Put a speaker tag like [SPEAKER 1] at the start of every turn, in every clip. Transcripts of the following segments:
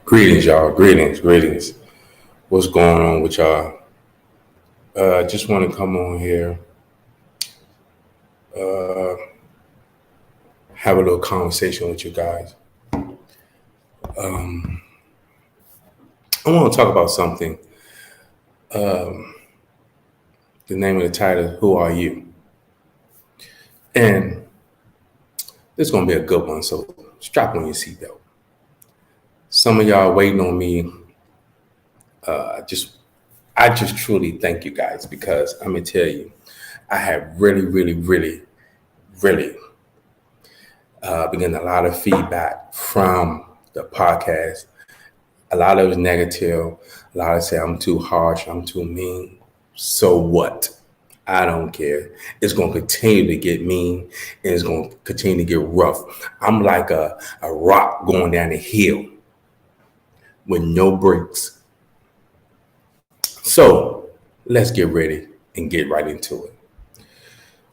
[SPEAKER 1] Greetings, y'all. Greetings. What's going on with y'all? Just want to come on here, uh, have a little conversation with you guys. I want to talk about something. The name of the title, Who Are You? And this is going to be a good one, so strap on your seatbelt. Some of y'all waiting on me. I just truly thank you guys because I'm going to tell you, I have really been getting a lot of feedback from the podcast. A lot of it was negative. A lot of say I'm too harsh, I'm too mean. So what? I don't care. It's going to continue to get mean and it's going to continue to get rough. I'm like a rock going down a hill with no brakes. So let's get ready and get right into it.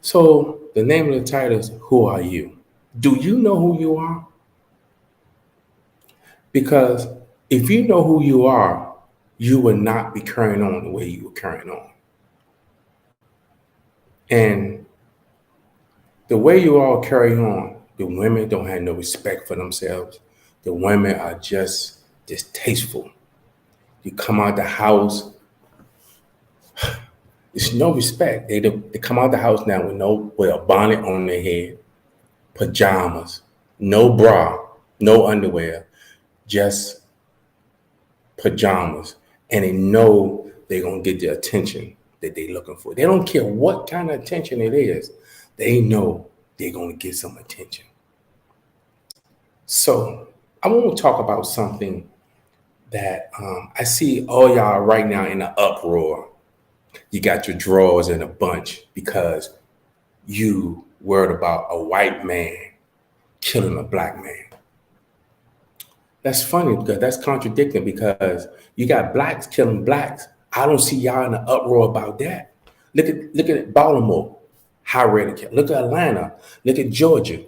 [SPEAKER 1] So the name of the title is Who Are You? Do you know who you are? Because if you know who you are, you will not be carrying on the way you were carrying on. And the way you all carry on, the women don't have no respect for themselves. The women are just distasteful. You come out the house, there's no respect. They come out the house now with a bonnet on their head, pajamas, no bra, no underwear, just pajamas, and they know they're gonna get the attention that they're looking for. They don't care what kind of attention it is. They know they're gonna get some attention. So I want to talk about something that I see all y'all right now in an uproar. You got your drawers in a bunch because you worried about a white man killing a black man. That's funny because that's contradicting because you got blacks killing blacks. I don't see y'all in an uproar about that. Look at Baltimore, how ready to kill. Look at Atlanta. Look at Georgia.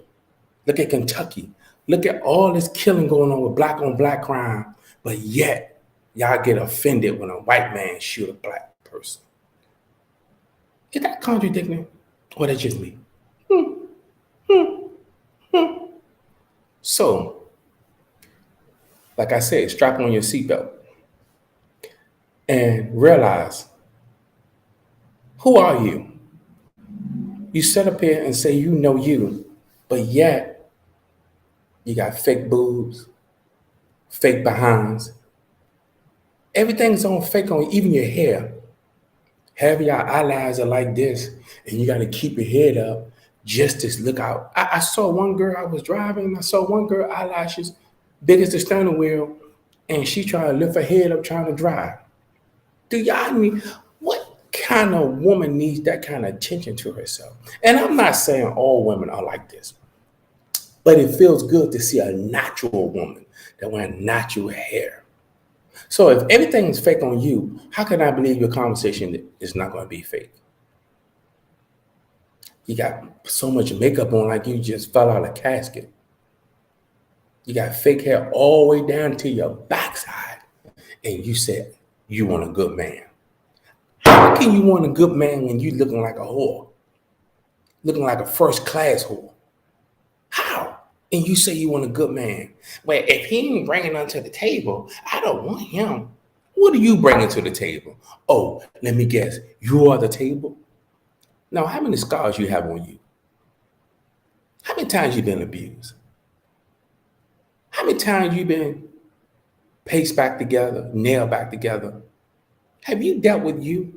[SPEAKER 1] Look at Kentucky. Look at all this killing going on with black on black crime, but yet y'all get offended when a white man shoot a black person. Is that contradicting? Or that's just me? So, like I said, strap on your seatbelt and realize, who are you? You sit up here and say you know you, but yet you got fake boobs, fake behinds. Everything's on fake on even your hair. Have your eyelids are like this, and you got to keep your head up just to look out. I saw one girl, I was driving, I saw one girl eyelashes big as the steering wheel, and she trying to lift her head up trying to drive. Do y'all need, what kind of woman needs that kind of attention to herself? And I'm not saying all women are like this, but it feels good to see a natural woman that wears natural hair. So if everything is fake on you, how can I believe your conversation is not going to be fake? You got so much makeup on like you just fell out of a casket. You got fake hair all the way down to your backside. And you said you want a good man. How can you want a good man when you looking like a whore? Looking like a first class whore? How? And you say you want a good man. Well, if he ain't bringing nothing to the table, I don't want him. What are you bringing to the table? Oh, let me guess. You are the table? Now, how many scars you have on you? How many times you been abused? How many times you been paced back together, nailed back together? Have you dealt with you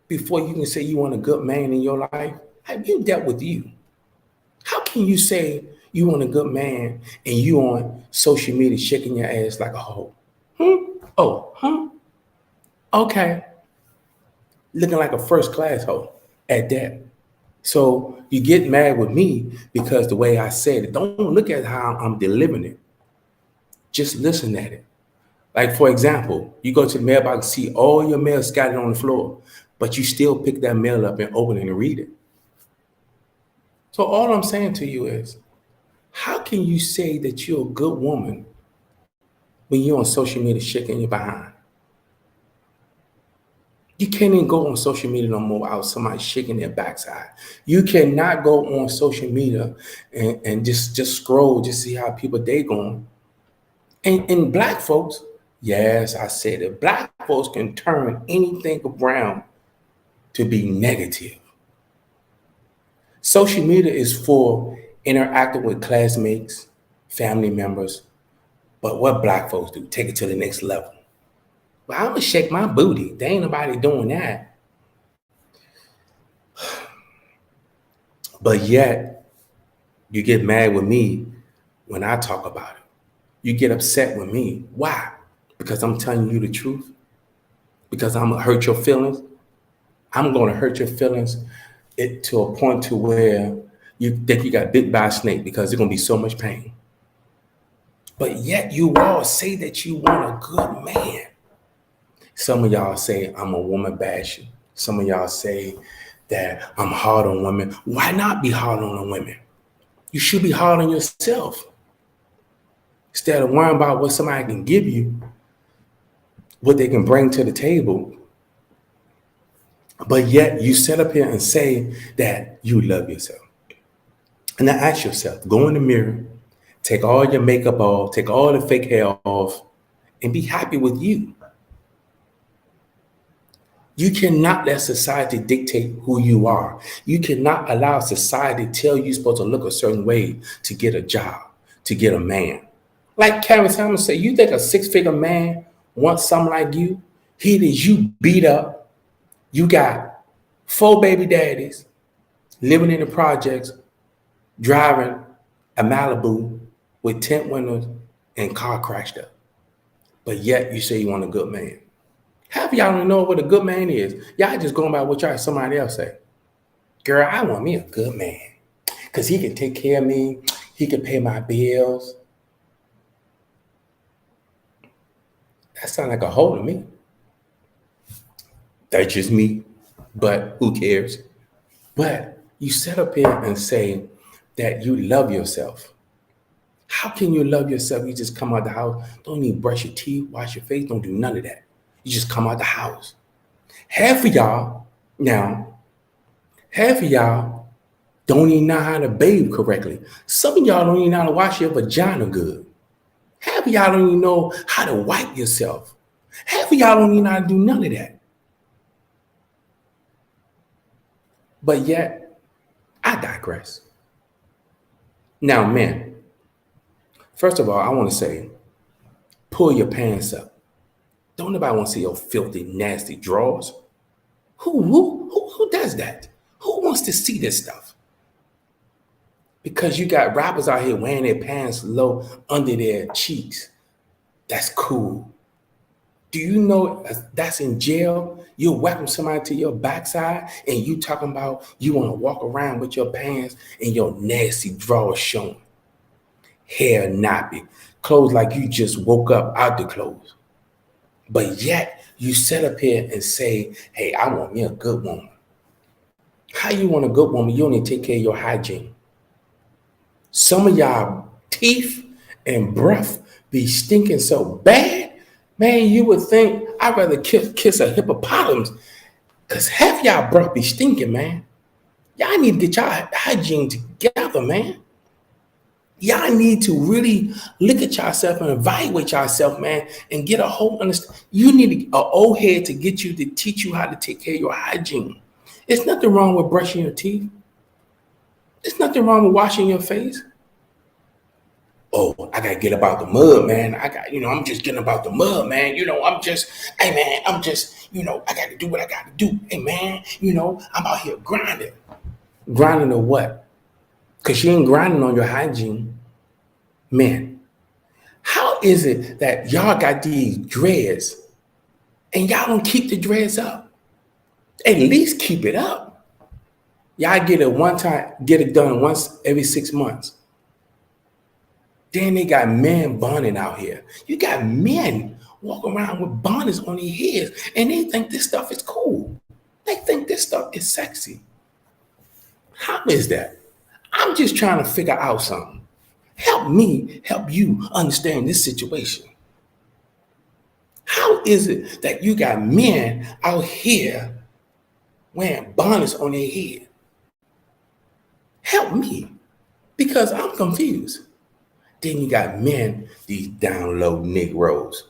[SPEAKER 1] before you can say you want a good man in your life? Have you dealt with you? How can you say you want a good man and you on social media shaking your ass like a hoe? Oh, okay. Looking like a first class hoe at that. So you get mad with me because the way I said it. Don't look at how I'm delivering it. Just listen at it. Like, for example, you go to the mailbox and see all your mail scattered on the floor, but you still pick that mail up and open it and read it. So all I'm saying to you is, how can you say that you're a good woman when you're on social media shaking your behind? You can't even go on social media no more without somebody shaking their backside. You cannot go on social media and just scroll, just see how people day going. And black folks, yes, I said it. Black folks can turn anything around to be negative. Social media is for interacting with classmates, family members, but what black folks do, take it to the next level. Well, I'm gonna shake my booty. There ain't nobody doing that. But yet, you get mad with me when I talk about it. You get upset with me. Why? Because I'm telling you the truth? Because I'm gonna hurt your feelings? I'm gonna hurt your feelings to a point to where you think you got bit by a snake because there's gonna be so much pain. But yet you all say that you want a good man. Some of y'all say I'm a woman basher. Some of y'all say that I'm hard on women. Why not be hard on the women? You should be hard on yourself. Instead of worrying about what somebody can give you, what they can bring to the table. But yet you sit up here and say that you love yourself. And now ask yourself, go in the mirror, take all your makeup off, take all the fake hair off, and be happy with you. You cannot let society dictate who you are. You cannot allow society to tell you you're supposed to look a certain way to get a job, to get a man. Like Karen Thomas said, you think a six-figure man wants something like you? Here it is, you beat up. You got 4 baby daddies living in the projects, driving a Malibu with tent windows and car crashed up. But yet you say you want a good man. Half of y'all don't know what a good man is. Y'all just going by what y'all somebody else say. Girl, I want me a good man because he can take care of me. He can pay my bills. That sounds like a hole to me. That's just me, but who cares? But you sit up here and say that you love yourself. How can you love yourself? You just come out the house, don't even brush your teeth, wash your face, don't do none of that. You just come out the house. Half of y'all don't even know how to bathe correctly. Some of y'all don't even know how to wash your vagina good. Half of y'all don't even know how to wipe yourself. Half of y'all don't even know how to do none of that. But yet, I digress. Now, men, first of all, I want to say, pull your pants up. Don't nobody want to see your filthy, nasty drawers. Who does that? Who wants to see this stuff? Because you got rappers out here wearing their pants low under their cheeks. That's cool. Do you know that's in jail? You welcome somebody to your backside and you talking about you want to walk around with your pants and your nasty drawers showing. Hair nappy, clothes like you just woke up out the clothes. But yet you sit up here and say, hey, I want me a good woman. How you want a good woman? You only take care of your hygiene. Some of y'all teeth and breath be stinking so bad, man, you would think I'd rather kiss a hippopotamus because half y'all breath be stinking, man. Y'all need to get y'all hygiene together, man. Y'all need to really look at yourself and evaluate yourself, man, and get a whole understanding. You need an old head to get you to teach you how to take care of your hygiene. There's nothing wrong with brushing your teeth. There's nothing wrong with washing your face. Oh, I gotta get about the mud, man. I'm just getting about the mud, man. Hey, man, I gotta do what I gotta do. Hey, man, I'm out here grinding. Grinding to what? Because you ain't grinding on your hygiene. Man, how is it that y'all got these dreads and y'all don't keep the dreads up? At least keep it up. Y'all get it done once every 6 months. Then they got men bonding out here. You got men walking around with bonnets on their heads and they think this stuff is cool. They think this stuff is sexy. How is that? I'm just trying to figure out something. Help me help you understand this situation. is it that you got men out here wearing bonnets on their head? Help me, because I'm confused. Then you got men, these down low Negroes.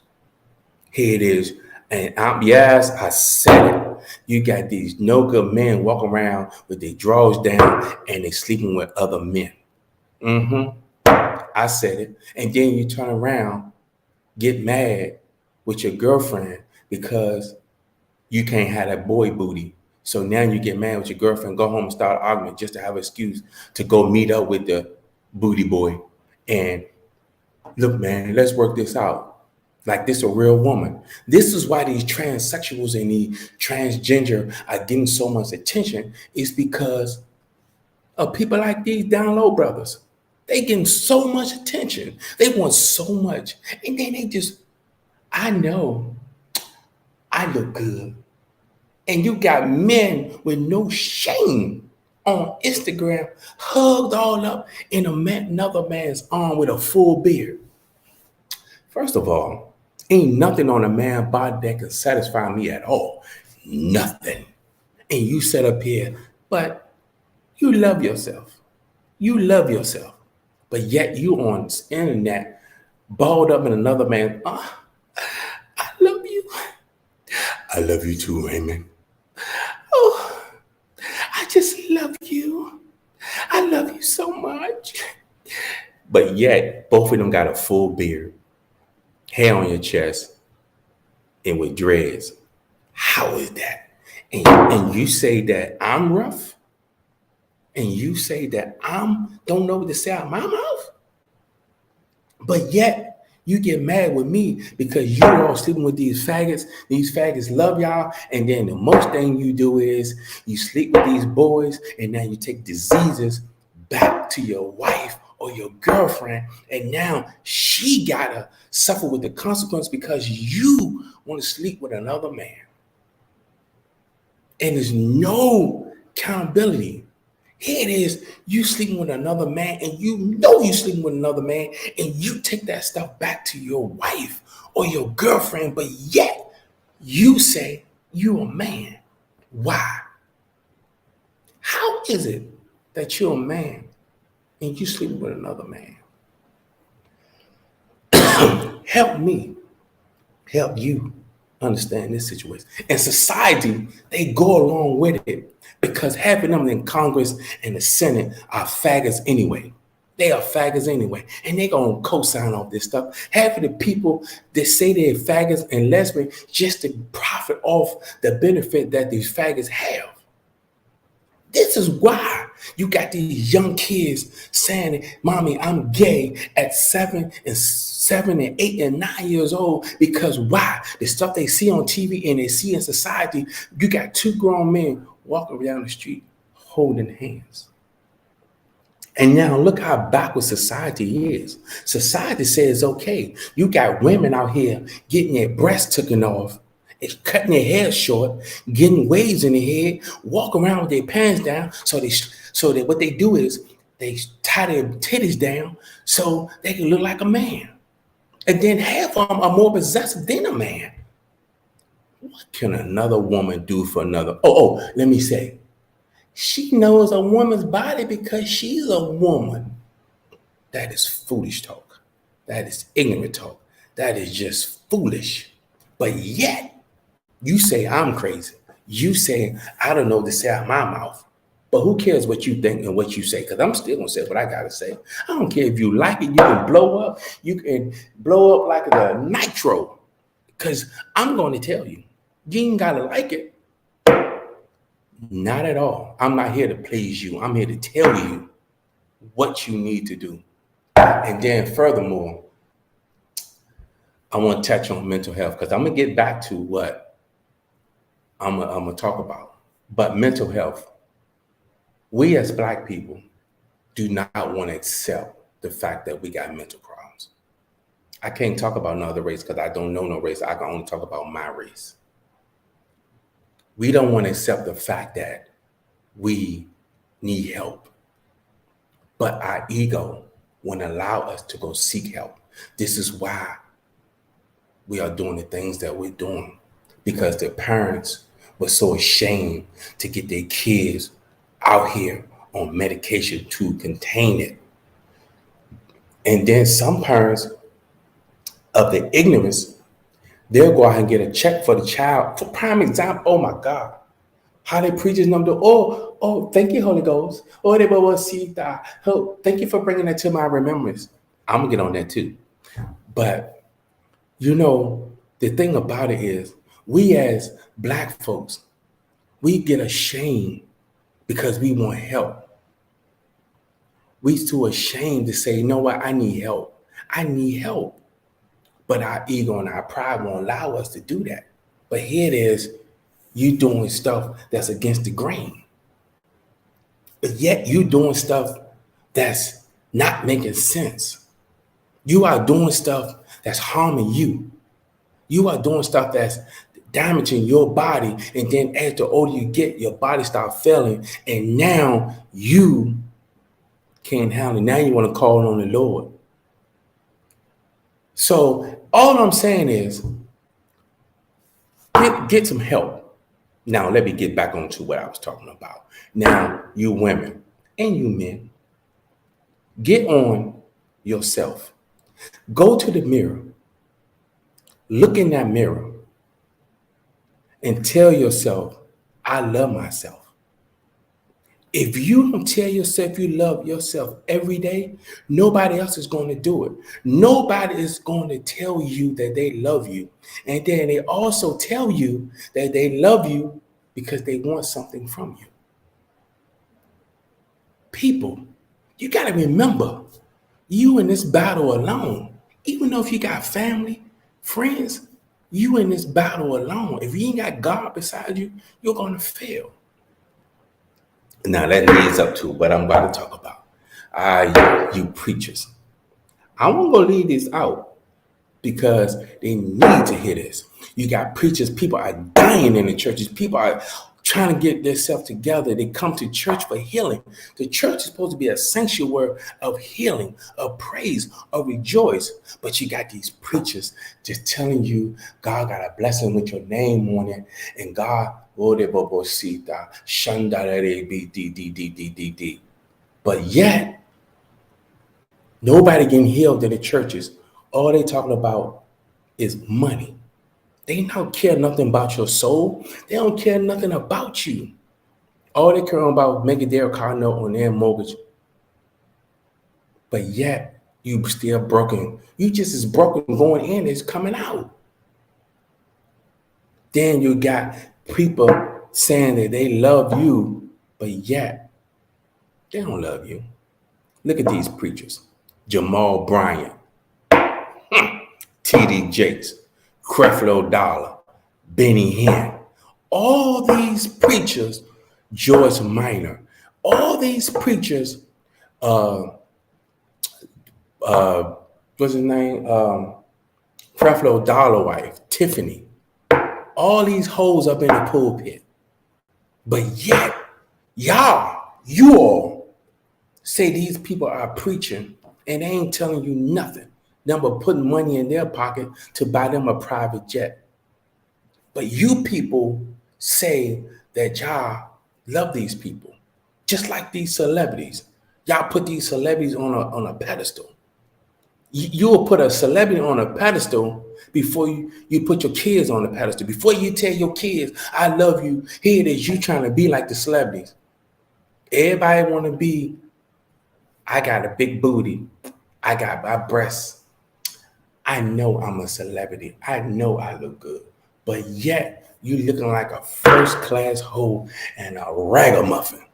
[SPEAKER 1] Here it is. And yes, I said it. You got these no good men walking around with their drawers down and they sleeping with other men. I said it. And then you turn around, get mad with your girlfriend because you can't have that boy booty. So now you get mad with your girlfriend, go home and start an argument just to have an excuse to go meet up with the booty boy. And look, man, let's work this out. Like this a real woman. This is why these transsexuals and these transgender are getting so much attention, is because of people like these down low brothers. They getting so much attention. They want so much. And then they just, I know I look good. And you got men with no shame on Instagram hugged all up in another man's arm with a full beard. First of all, ain't nothing on a man's body that can satisfy me at all. Nothing. And you sit up here, but you love yourself. You love yourself. But yet you on the internet, balled up in another man's, I love you. I love you too, Raymond. Oh, I just love you. I love you so much. But yet, both of them got a full beard, hair on your chest, and with dreads. How is that? And you say that I'm rough? And you say that don't know what to say out of my mouth? But yet, you get mad with me because you're all sleeping with these faggots. These faggots love y'all. And then the most thing you do is you sleep with these boys, and now you take diseases back to your wife or your girlfriend. And now she gotta suffer with the consequence because you want to sleep with another man. And there's no accountability. Here it is, you sleeping with another man, and you know you sleeping with another man, and you take that stuff back to your wife or your girlfriend, but yet you say you're a man. Why? How is it that you're a man and you sleeping with another man? Help me, help you understand this situation. And society, they go along with it because half of them in Congress and the Senate are faggots anyway. They are faggots anyway. And they gonna co-sign off this stuff. Half of the people that say they're faggots and lesbians just to profit off the benefit that these faggots have. This is why you got these young kids saying, "Mommy, I'm gay" at 7 and 8 and 9 years old. Because why? The stuff they see on TV and they see in society, you got two grown men walking down the street holding hands. And now look how backwards society is. Society says, okay, you got women out here getting their breasts taken off, cutting their hair short, getting waves in their head, walk around with their pants down. So that what they do is they tie their titties down so they can look like a man. And then half of them are more possessive than a man. What can another woman do for another? Let me say, she knows a woman's body because she's a woman. That is foolish talk. That is ignorant talk. That is just foolish. But yet, you say I'm crazy. You say I don't know what to say out of my mouth. But who cares what you think and what you say? Because I'm still going to say what I got to say. I don't care if you like it. You can blow up. You can blow up like a nitro. Because I'm going to tell you, you ain't got to like it. Not at all. I'm not here to please you. I'm here to tell you what you need to do. And then furthermore, I want to touch on mental health because I'm going to get back to what I'm going to talk about. But mental health, we as Black people do not want to accept the fact that we got mental problems. I can't talk about another race because I don't know no race. I can only talk about my race. We don't want to accept the fact that we need help, but our ego won't allow us to go seek help. This is why we are doing the things that we're doing because the parents were so ashamed to get their kids out here on medication to contain it. And then some parents of the ignorance, they'll go out and get a check for the child. For prime example, oh my God, how they preachers number, thank you, Holy Ghost. Oh, they will see that. Oh, thank you for bringing that to my remembrance. I'm gonna get on that too. But the thing about it is, we as Black folks, we get ashamed because we want help. We too ashamed to say, you know what, I need help. I need help. But our ego and our pride won't allow us to do that. But here it is, you doing stuff that's against the grain. But yet you doing stuff that's not making sense. You are doing stuff that's harming you. You are doing stuff that's damaging your body. And then as the older you get, your body starts failing. And now you can't handle it. Now you want to call on the Lord. So all I'm saying is get some help. Now, let me get back onto what I was talking about. Now, you women and you men, get on yourself. Go to the mirror. Look in that mirror and tell yourself, I love myself. If you don't tell yourself you love yourself every day, nobody else is going to do it. Nobody is going to tell you that they love you. And then they also tell you that they love you because they want something from you. People, you got to remember, you in this battle alone. Even though if you got family, friends, you in this battle alone. If you ain't got God beside you, you're going to fail. Now that leads up to what I'm about to talk about. You preachers. I won't go leave this out because they need to hear this. You got preachers, people are dying in the churches. People are trying to get themselves together. They come to church for healing. The church is supposed to be a sanctuary of healing, of praise, of rejoice. But you got these preachers just telling you God got a blessing with your name on it, and God, but yet nobody getting healed in the churches. All they talking about is money. They don't care nothing about your soul. They don't care nothing about you. All they care about making their car note on their mortgage. But yet you still broken. You just as broken going in as coming out. Then you got people saying that they love you, but yet they don't love you. Look at these preachers. Jamal Bryant, T.D. Jakes, Creflo Dollar, Benny Hinn. All these preachers, Joyce Minor, all these preachers, what's his name? Creflo Dollar wife, Tiffany. All these hoes up in the pulpit. But yet, you all say these people are preaching and they ain't telling you nothing. Number putting money in their pocket to buy them a private jet. But you people say that y'all love these people, just like these celebrities. Y'all put these celebrities on a pedestal. You will put a celebrity on a pedestal before you put your kids on the pedestal. Before you tell your kids, I love you, here it is, you trying to be like the celebrities. Everybody want to be, I got a big booty. I got my breasts. I know I'm a celebrity. I know I look good. But yet, you looking like a first-class hoe and a ragamuffin.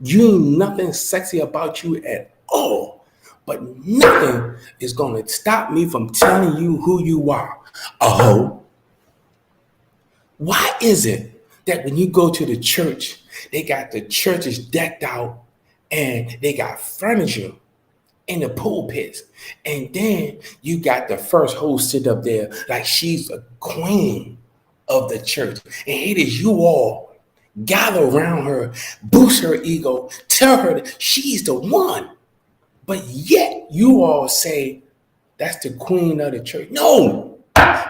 [SPEAKER 1] You nothing sexy about you at all. But nothing is going to stop me from telling you who you are, a hoe. Why is it that when you go to the church, they got the churches decked out and they got furniture in the pulpits, and then you got the first hoe sit up there like she's a queen of the church, and it is you all gather around her, boost her ego, tell her that she's the one. But yet you all say that's the queen of the church. No,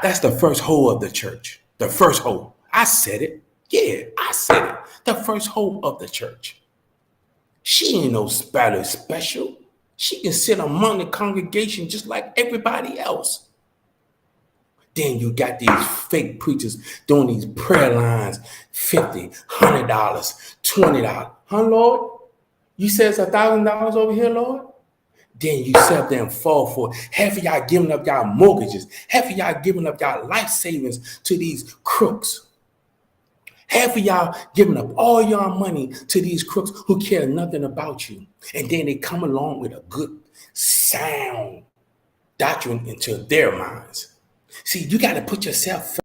[SPEAKER 1] That's the first hoe of the church. The first hoe. I said it. Yeah, I said it. The first hoe of the church. She ain't no special. She can sit among the congregation just like everybody else. Then you got these fake preachers doing these prayer lines, $50, $100, $20. Huh, Lord? You said it's $1,000 over here, Lord? Then you sit up there and fall for it. Half of y'all giving up y'all mortgages. Half of y'all giving up y'all life savings to these crooks. Half of y'all giving up all your money to these crooks who care nothing about you. And then they come along with a good, sound doctrine into their minds. See, you got to put yourself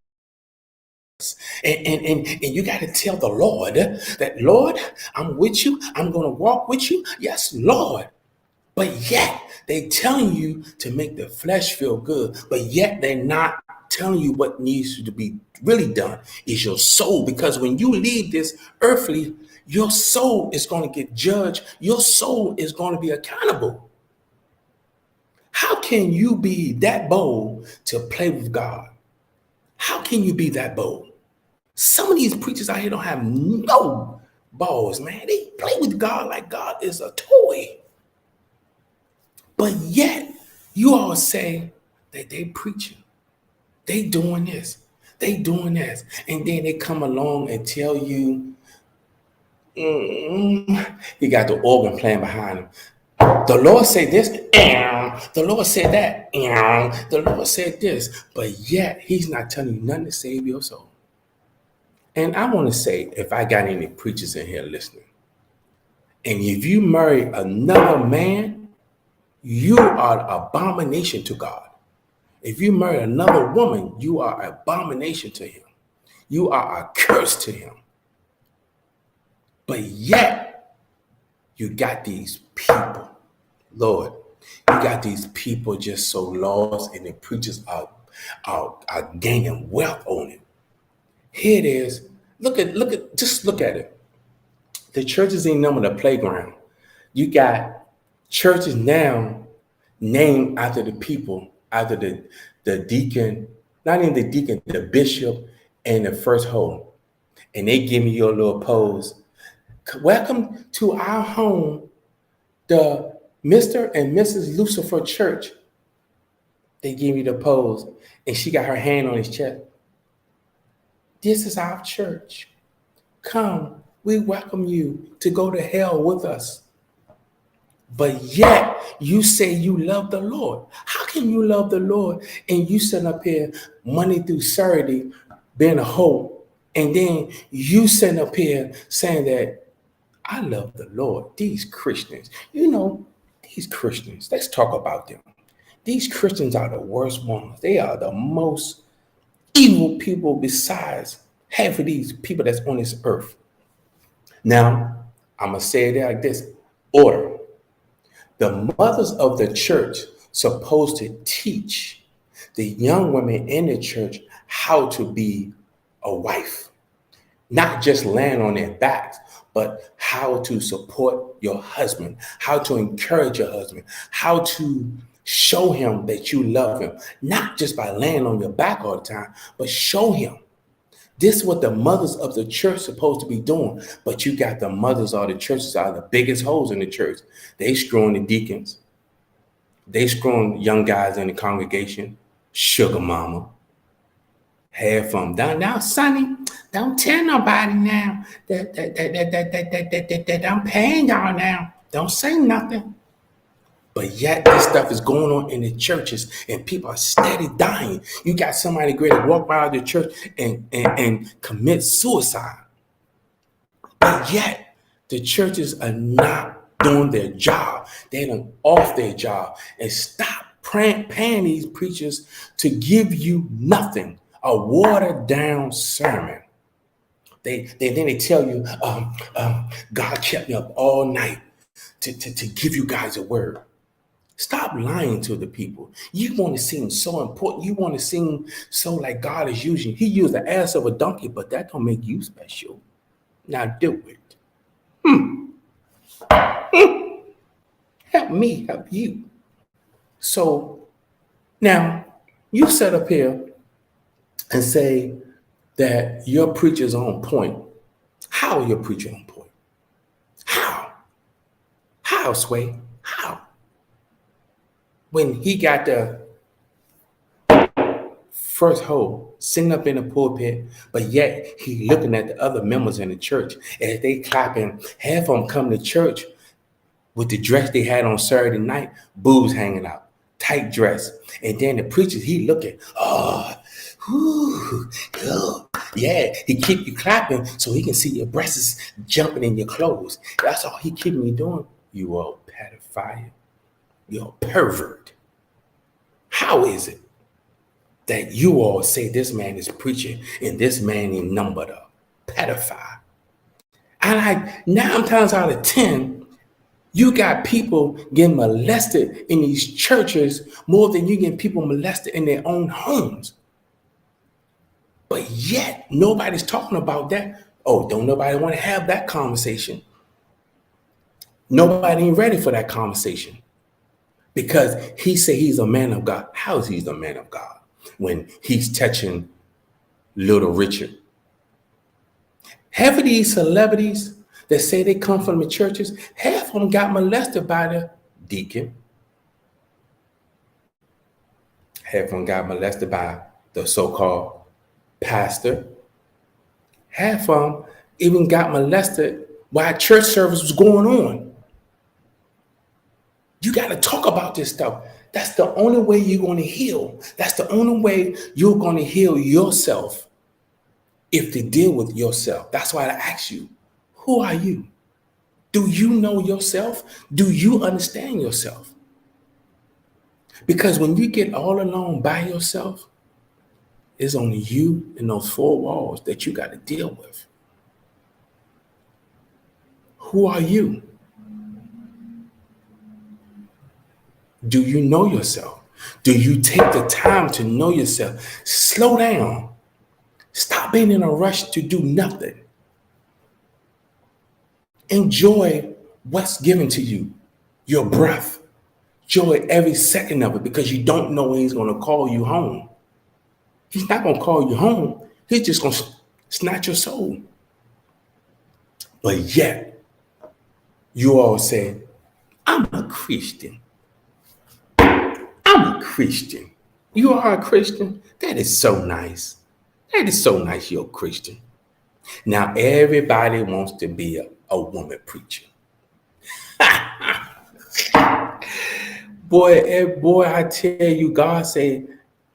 [SPEAKER 1] first. And you got to tell the Lord that, Lord, I'm with you. I'm going to walk with you. Yes, Lord. But yet they telling you to make the flesh feel good, but yet they're not telling you what needs to be really done is your soul. Because when you leave this earthly, your soul is going to get judged. Your soul is going to be accountable. How can you be that bold to play with God? How can you be that bold? Some of these preachers out here don't have no balls, man. They play with God like God is a toy. But yet, you all say that they preaching, they doing this, they doing this, and then they come along and tell you, he got the organ playing behind him. The Lord said this, the Lord said that, the Lord said this, but yet he's not telling you nothing to save your soul. And I want to say, if I got any preachers in here listening, and if you marry another man, you are an abomination to God. If you marry another woman, you are an abomination to him. You are a curse to him. But yet, you got these people, Lord, you got these people just so lost, and the preachers are gaining wealth on it. Here it is. Look at it. The churches ain't number the playground. You got churches now named after the people, after the deacon, not even the deacon, the bishop and the first hoe. And they give me your little pose. Welcome to our home, the Mr. and Mrs. Lucifer Church. They give me the pose, and she got her hand on his chest. This is our church. Come, we welcome you to go to hell with us. But yet you say you love the Lord. How can you love the Lord and you sitting up here Monday through Saturday being a hoe, and then you sitting up here saying that I love the Lord? These Christians, these Christians, let's talk about them. These Christians are the worst ones. They are the most evil people besides half of these people that's on this earth. Now, I'm going to say it like this. Order. The mothers of the church supposed to teach the young women in the church how to be a wife, not just land on their backs, but how to support your husband, how to encourage your husband, how to show him that you love him, not just by laying on your back all the time, but show him. This is what the mothers of the church supposed to be doing. But you got the mothers of the churches are the biggest hoes in the church. They screwing the deacons. They screwing young guys in the congregation. Sugar mama. Have fun. Now, Sonny, don't tell nobody now that I'm paying y'all now. Don't say nothing. But yet this stuff is going on in the churches and people are steady dying. You got somebody great to walk by the church and commit suicide. But yet the churches are not doing their job. They done off their job and stop paying these preachers to give you nothing, a watered down sermon. Then they tell you, God kept me up all night to give you guys a word. Stop lying to the people. You want to seem so important. You want to seem so like God is using you. He used the ass of a donkey, but that don't make you special. Now do it. Help me help you. So now you sit up here and say that your preacher's on point. How are your preacher on point? How? How, Sway? How? When he got the first hole sitting up in the pulpit, but yet he looking at the other members in the church as they clapping. Half of them come to church with the dress they had on Saturday night, boobs hanging out, tight dress. And then the preacher, he looking, oh, whew, yeah, he keep you clapping so he can see your breasts jumping in your clothes. That's all he keep me doing. You are a pedophile. You're a pervert. How is it that you all say this man is preaching and this man is nothing but a pedophile? And like 9 times out of 10, you got people getting molested in these churches more than you get people molested in their own homes. But yet, nobody's talking about that. Oh, don't nobody want to have that conversation. Nobody ain't ready for that conversation. Because he said he's a man of God. How is he a man of God when he's touching little Richard? Half of these celebrities that say they come from the churches, half of them got molested by the deacon. Half of them got molested by the so-called pastor. Half of them even got molested while church service was going on. You got to talk about this stuff. That's the only way you're going to heal. That's the only way you're going to heal yourself, if to deal with yourself. That's why I ask you, who are you? Do you know yourself? Do you understand yourself? Because when you get all alone by yourself, it's only you and those 4 walls that you got to deal with. Who are you? Do you know yourself? Do you take the time to know yourself? Slow down. Stop being in a rush to do nothing. Enjoy what's given to you, your breath. Enjoy every second of it, because you don't know when he's going to call you home. He's not going to call you home. He's just going to snatch your soul. But yet, you all say, I'm a Christian. I'm a Christian. You are a Christian? That is so nice. That is so nice you're a Christian. Now, everybody wants to be a woman preacher. Boy, I tell you, God say,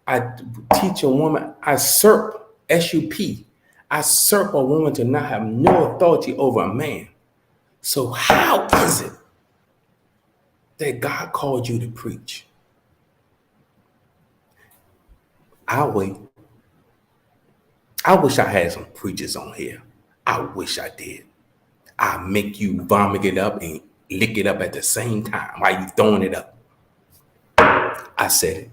[SPEAKER 1] I teach a woman, I usurp, S-U-P, I usurp a woman to not have no authority over a man. So how is it that God called you to preach? I'll wait. I wish I had some preachers on here. I wish I did. I'll make you vomit it up and lick it up at the same time while you throwing it up. I said it.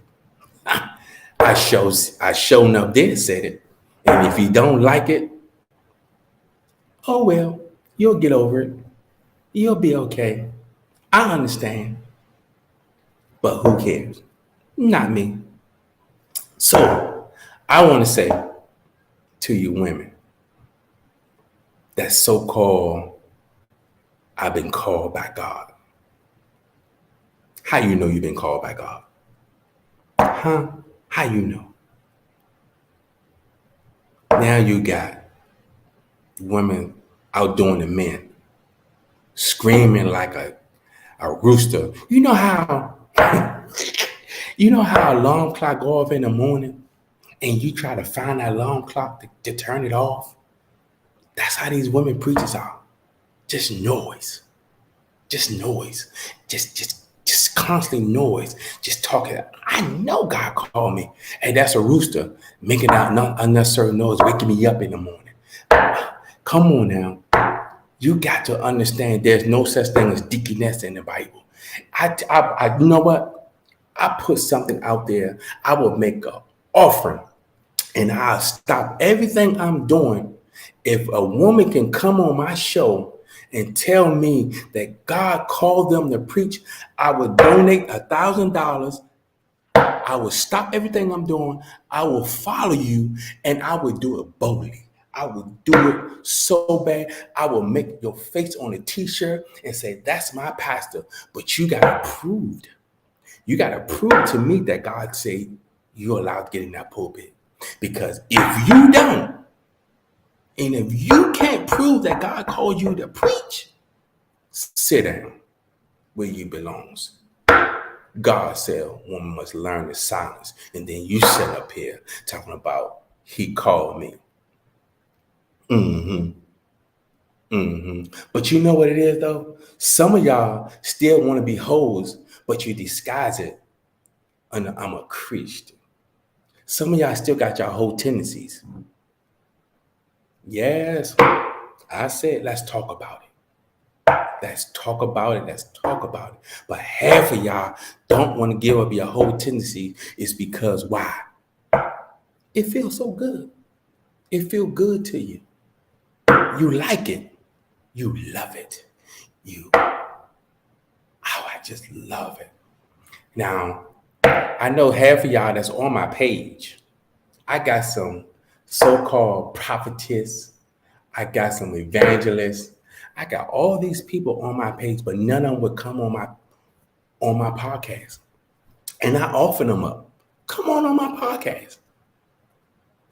[SPEAKER 1] I sure enough did said it. And if you don't like it, oh well, you'll get over it. You'll be okay. I understand. But who cares? Not me. So I want to say to you women, that so-called I've been called by God. How you know you've been called by God? Huh? How you know? Now you got women outdoing the men, screaming like a rooster. You know how alarm clock go off in the morning and you try to find that alarm clock to turn it off? That's how these women preachers are. Just noise. Just noise. Just constantly noise. Just talking. I know God called me. Hey, that's a rooster making out unnecessary noise, waking me up in the morning. Come on now. You got to understand there's no such thing as deaconess in the Bible. I you know what? I put something out there. I will make an offering and I'll stop everything I'm doing. If a woman can come on my show and tell me that God called them to preach, I would donate $1,000. I will stop everything I'm doing. I will follow you, and I will do it boldly. I will do it so bad. I will make your face on a t-shirt and say, that's my pastor. But you got to prove. You got to prove to me that God said you're allowed to get in that pulpit. Because if you don't, and if you can't prove that God called you to preach, sit down where you belongs. God said one must learn the silence. And then you sit up here talking about he called me. But you know what it is though? Some of y'all still want to be hoes, but you disguise it under I'm a Christian. Some of y'all still got your whole tendencies. Yes, I said let's talk about it. Let's talk about it. Let's talk about it. But half of y'all don't want to give up your whole tendency. It's because why? It feels so good. It feels good to you. You like it. You love it. I just love it. Now, I know half of y'all that's on my page. I got some so-called prophetess. I got some evangelists. I got all these people on my page, but none of them would come on my podcast. And I offer them up. Come on my podcast.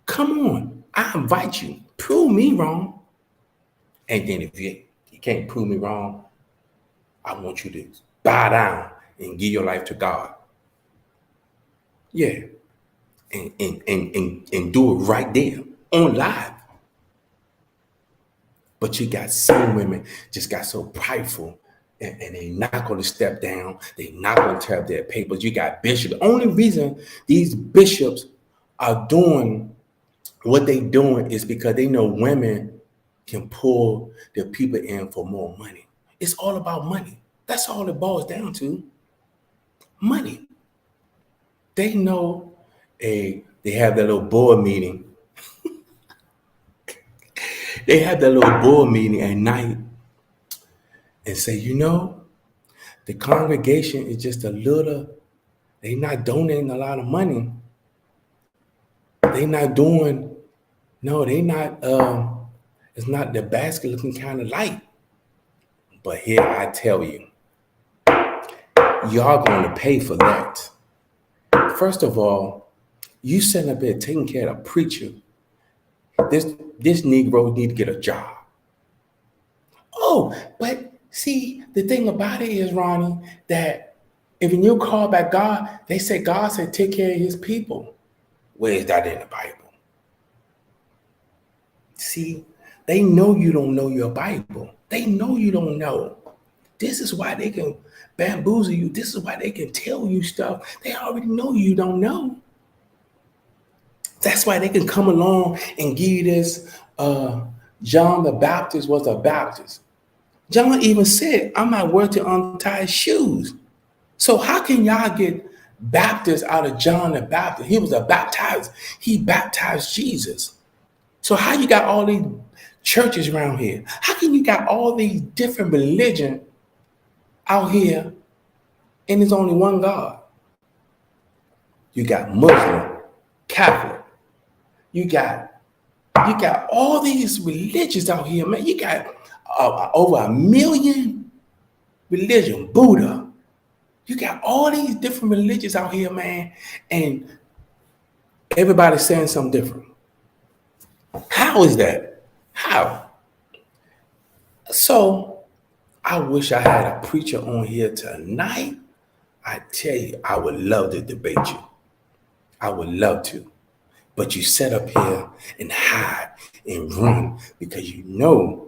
[SPEAKER 1] Come on. I invite you. Prove me wrong. And then if you can't prove me wrong, I want you to bow down and give your life to God. Yeah. And do it right there on live. But you got some women just got so prideful and they're not going to step down. They're not going to tear up their papers. You got bishops. The only reason these bishops are doing what they doing is because they know women can pull their people in for more money. It's all about money. That's all it boils down to. Money. They know they have their little board meeting. They have their little board meeting at night and say, the congregation is just a little, they're not donating a lot of money. They not doing, no, they not, it's not the basket looking kind of light. But here I tell you, y'all going to pay for that. First of all, you sitting up there taking care of a preacher. This Negro need to get a job. Oh, but see, the thing about it is, Ronnie, that if you call back God, they say God said take care of his people. Where is that in the Bible? See, they know you don't know your Bible. They know you don't know. This is why they can bamboozle you. This is why they can tell you stuff. They already know you don't know. That's why they can come along and give you this, John the Baptist was a Baptist. John even said, I'm not worth to untie his shoes. So how can y'all get Baptist out of John the Baptist? He was a baptizer. He baptized Jesus. So how you got all these churches around here? How can you got all these different religions out here and there's only one God? You got Muslim, Catholic. You got all these religions out here, man. You got over 1 million religion, Buddha. You got all these different religions out here, man, and everybody's saying something different. How is that? How? So I wish I had a preacher on here tonight. I tell you, I would love to debate you. I would love to. But you sit up here and hide and run because you know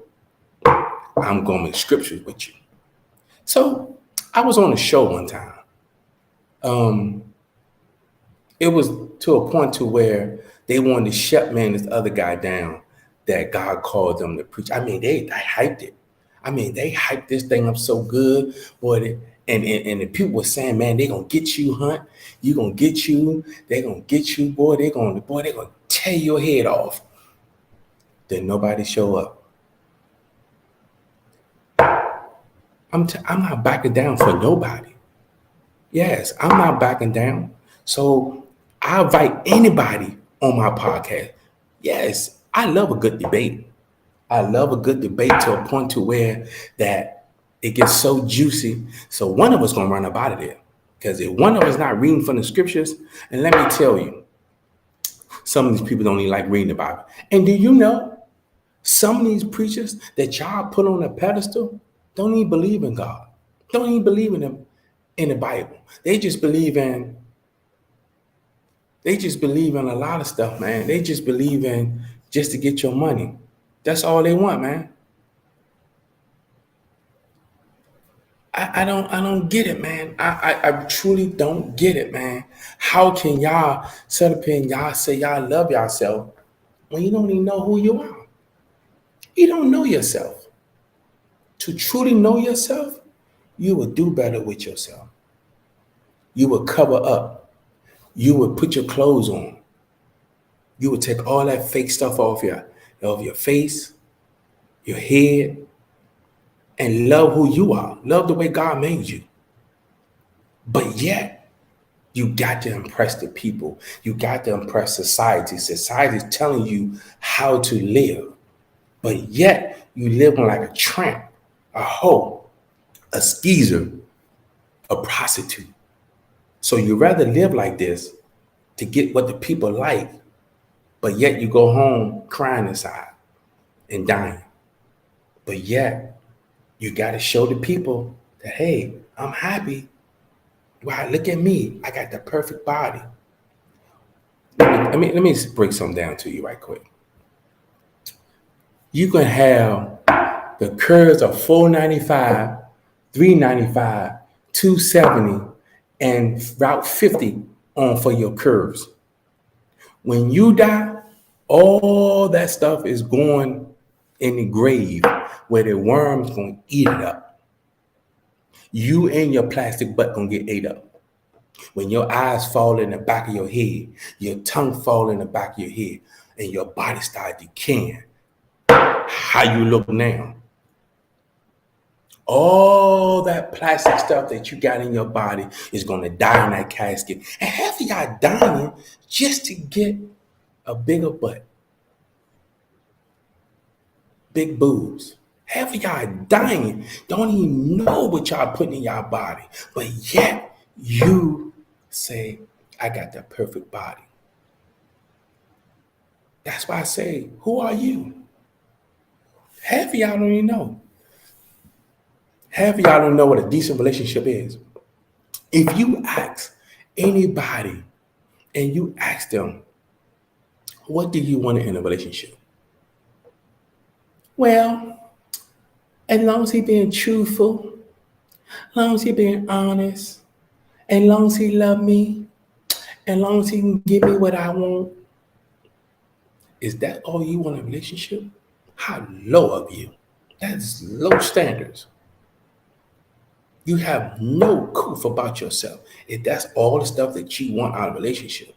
[SPEAKER 1] I'm going to make scriptures with you. So I was on a show one time. It was to a point to where they wanted to shut this other guy down that God called them to preach. I mean, they hyped it. I mean, they hyped this thing up so good, boy. And the people were saying, man, they gonna get you, Hunt. You gonna get you. They gonna get you, boy. They gonna tear your head off. Then nobody show up. I'm not backing down for nobody. Yes, I'm not backing down. So I invite anybody on my podcast. Yes, I love a good debate. I love a good debate to a point to where that it gets so juicy. So one of us gonna run up out of there. Because if one of us not reading from the scriptures, and let me tell you, some of these people don't even like reading the Bible. And do you know some of these preachers that y'all put on a pedestal don't even believe in God, don't even believe in them in the Bible. They just believe in a lot of stuff, man. They just believe in just to get your money. That's all they want, man. I don't get it, man. I truly don't get it, man. How can y'all sit up here and y'all say y'all love yourself when you don't even know who you are? You don't know yourself. To truly know yourself, you will do better with yourself. You will cover up. You will put your clothes on. You will take all that fake stuff off your face, your head, and love who you are. Love the way God made you. But yet, you got to impress the people. You got to impress society. Society is telling you how to live. But yet, you live like a tramp, a hoe, a skeezer, a prostitute. So you rather live like this to get what the people like, but yet you go home crying inside and dying. But yet, you got to show the people that, hey, I'm happy. Wow, look at me. I got the perfect body. Let me break something down to you right quick. You can have the curves of 495, 395, 270, and Route 50 on for your curves. When you die, all that stuff is going in the grave where the worms gonna eat it up. You and your plastic butt gonna get ate up. When your eyes fall in the back of your head, your tongue fall in the back of your head, and your body start decaying, how you look now. All that plastic stuff that you got in your body is gonna die in that casket. And half of y'all dying just to get a bigger butt, big boobs. Half of y'all dying, don't even know what y'all putting in y'all body. But yet you say, I got the perfect body. That's why I say, who are you? Half of y'all don't even know. Half of y'all don't know what a decent relationship is. If you ask anybody and you ask them, what do you want in a relationship? Well, as long as he being truthful, as long as he being honest, as long as he love me, as long as he can give me what I want, is that all you want in a relationship? How low of you? That's low standards. You have no proof about yourself if that's all the stuff that you want out of a relationship.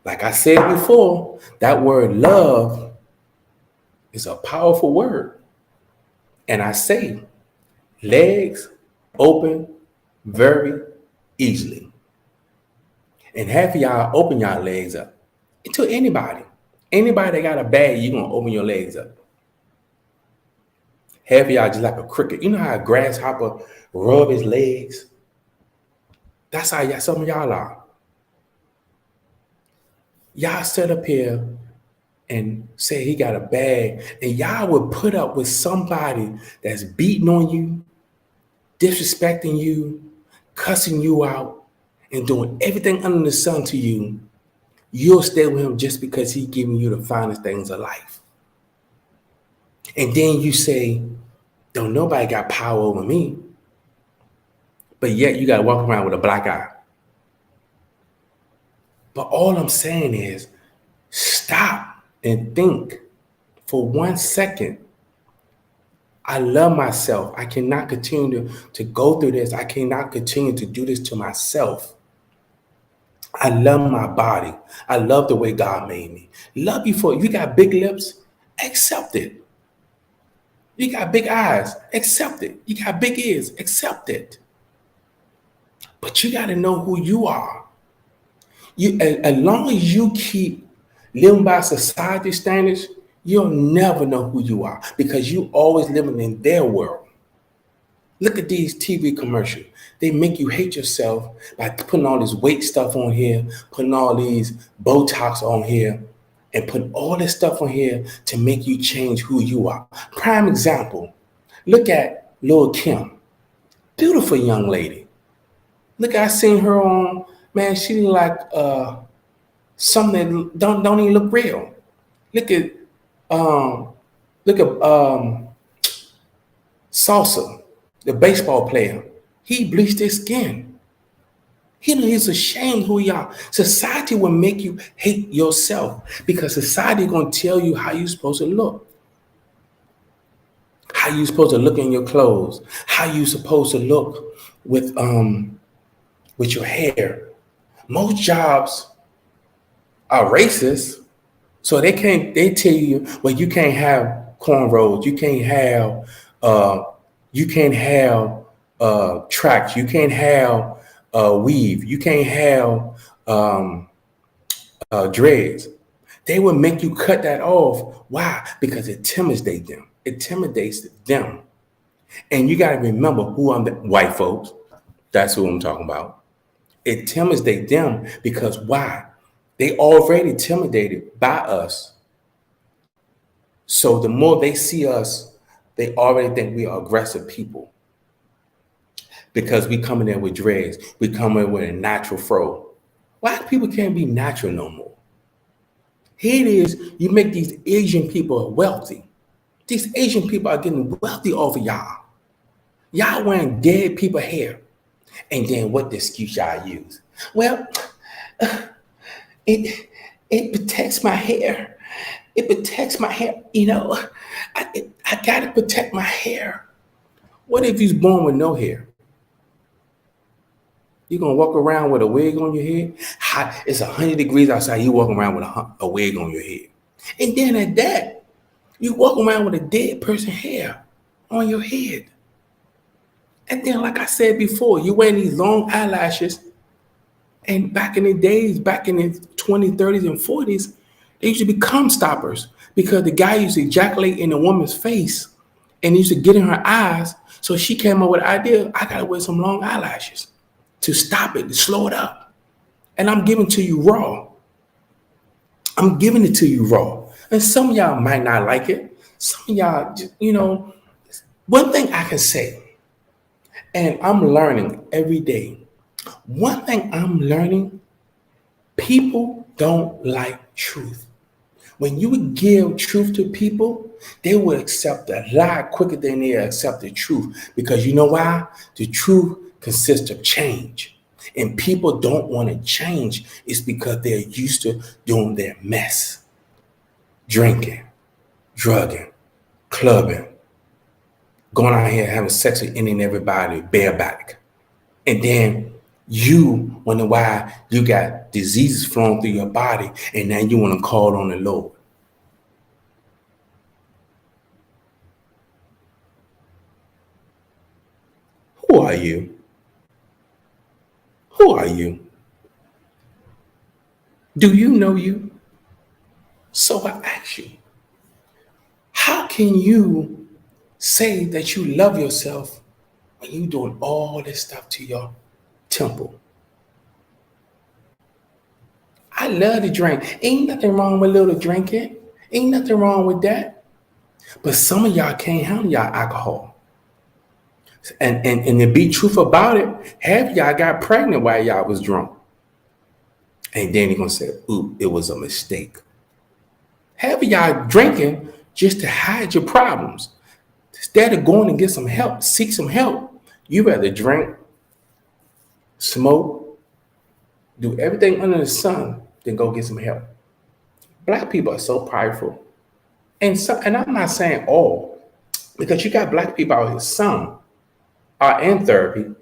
[SPEAKER 1] Like I said before, that word love is a powerful word. And I say legs open very easily. And half of y'all open y'all legs up to anybody. Anybody that got a bag, you're going to open your legs up. Half of y'all just like a cricket. You know how a grasshopper rub his legs? That's how some of y'all are. Y'all sit up here and say he got a bag, and y'all would put up with somebody that's beating on you, disrespecting you, cussing you out, and doing everything under the sun to you. You'll stay with him just because he's giving you the finest things of life. And then you say, don't nobody got power over me. But yet you got to walk around with a black eye. But all I'm saying is stop and think for 1 second. I love myself. I cannot continue to go through this. I cannot continue to do this to myself. I love my body. I love the way God made me. Love you for it. You got big lips, accept it. You got big eyes, accept it. You got big ears, accept it. But you got to know who you are. As long as you keep living by society standards, you'll never know who you are because you always living in their world. Look at these TV commercials. They make you hate yourself by putting all this weight stuff on here, putting all these Botox on here, and putting all this stuff on here to make you change who you are. Prime example, look at Lil' Kim, beautiful young lady. Look, I seen her on, man, she like something that don't even look real. Look at um, Salsa, the baseball player. He bleached his skin. He's ashamed who you are. Society will make you hate yourself because society gonna tell you how you're supposed to look. How you supposed to look in your clothes. How you supposed to look with your hair. Most jobs are racist, so they tell you, well, you can't have cornrows, you can't have tracks, you can't have weave, you can't have dreads. They will make you cut that off. Why? Because it intimidates them. And you got to remember who I'm the white folks. That's who I'm talking about. It intimidates them because why? They already intimidated by us. So the more they see us, they already think we are aggressive people. Because we coming in with dreads, we come in with a natural fro. Black people can't be natural no more. Here it is, you make these Asian people wealthy. These Asian people are getting wealthy over y'all. Y'all wearing dead people hair. And then what excuse y'all use? Well, it protects my hair. It protects my hair. You know, I gotta protect my hair. What if you're born with no hair? You gonna walk around with a wig on your head? It's 100 degrees outside. You walking around with a wig on your head, and then at that, you walk around with a dead person hair on your head. And then, like I said before, you wearing these long eyelashes. And back in the days, back in the 20s, 30s, and 40s, they used to become stoppers because the guy used to ejaculate in a woman's face and he used to get in her eyes. So she came up with the idea, I gotta wear some long eyelashes to stop it, to slow it up. And I'm giving it to you raw. I'm giving it to you raw. And some of y'all might not like it. Some of y'all, you know, one thing I can say, and I'm learning every day. One thing I'm learning, people don't like truth. When you give truth to people, they will accept a lie quicker than they accept the truth. Because you know why? The truth consists of change. And people don't want to change. It's because they're used to doing their mess. Drinking, drugging, clubbing, going out here having sex with any and everybody bareback. And then you wonder why you got diseases flowing through your body and now you want to call on the Lord. Who are you? Who are you? Do you know you? So I ask you, how can you say that you love yourself when you're doing all this stuff to your temple? I love to drink. Ain't nothing wrong with little drinking. Ain't nothing wrong with that. But some of y'all can't handle y'all alcohol. And to be truthful about it, half of y'all got pregnant while y'all was drunk. And then you're going to say, ooh, it was a mistake. Half of y'all drinking just to hide your problems. Instead of going and get some help, seek some help, you rather drink, smoke, do everything under the sun than go get some help. Black people are so prideful. And I'm not saying all, because you got black people out here, some are in therapy,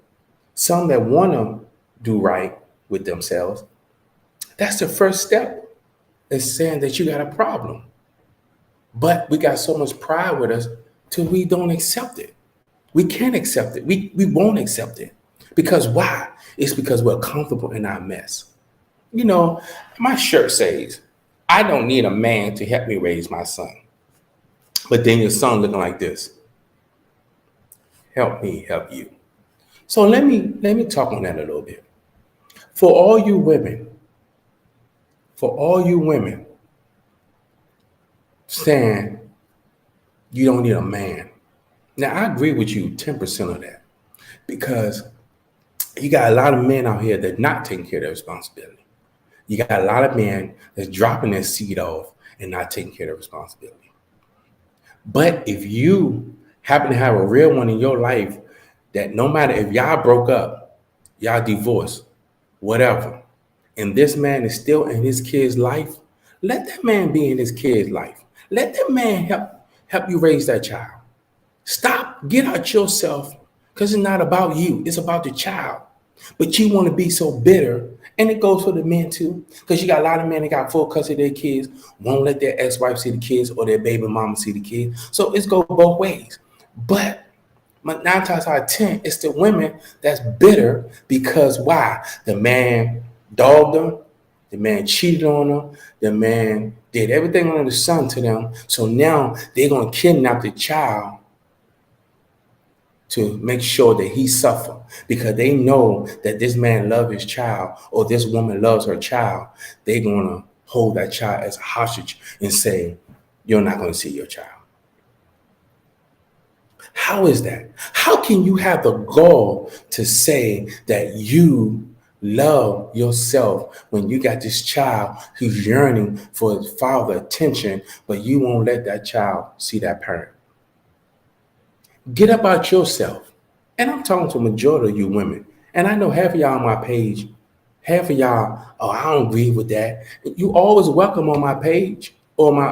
[SPEAKER 1] some that want to do right with themselves. That's the first step, is saying that you got a problem. But we got so much pride with us till we don't accept it. We can't accept it. We won't accept it Because why? It's because we're comfortable in our mess. You know, my shirt says, I don't need a man to help me raise my son. But then your son looking like this. Help me help you. So let me talk on that a little bit. For all you women, saying you don't need a man. Now I agree with you 10% of that. Because you got a lot of men out here that not taking care of their responsibility. You got a lot of men that's dropping their seed off and not taking care of their responsibility. But if you happen to have a real one in your life that no matter if y'all broke up, y'all divorced, whatever, and this man is still in his kid's life, let that man be in his kid's life. Let that man help you raise that child. Stop, get out yourself, because it's not about you, it's about the child. But you want to be so bitter, and it goes for the men too, because you got a lot of men that got full custody of their kids, won't let their ex-wife see the kids or their baby mama see the kids. So it's go both ways. But 9 times out of 10, it's the women that's bitter because why? The man dogged them, the man cheated on them, the man did everything under the sun to them. So now they're going to kidnap the child to make sure that he suffer because they know that this man loves his child or this woman loves her child. They're going to hold that child as a hostage and say, you're not going to see your child. How is that? How can you have the gall to say that you love yourself when you got this child who's yearning for his father attention, but you won't let that child see that parent? Get up out yourself. And I'm talking to a majority of you women. And I know half of y'all on my page, half of y'all, oh, I don't agree with that. You always welcome on my page or my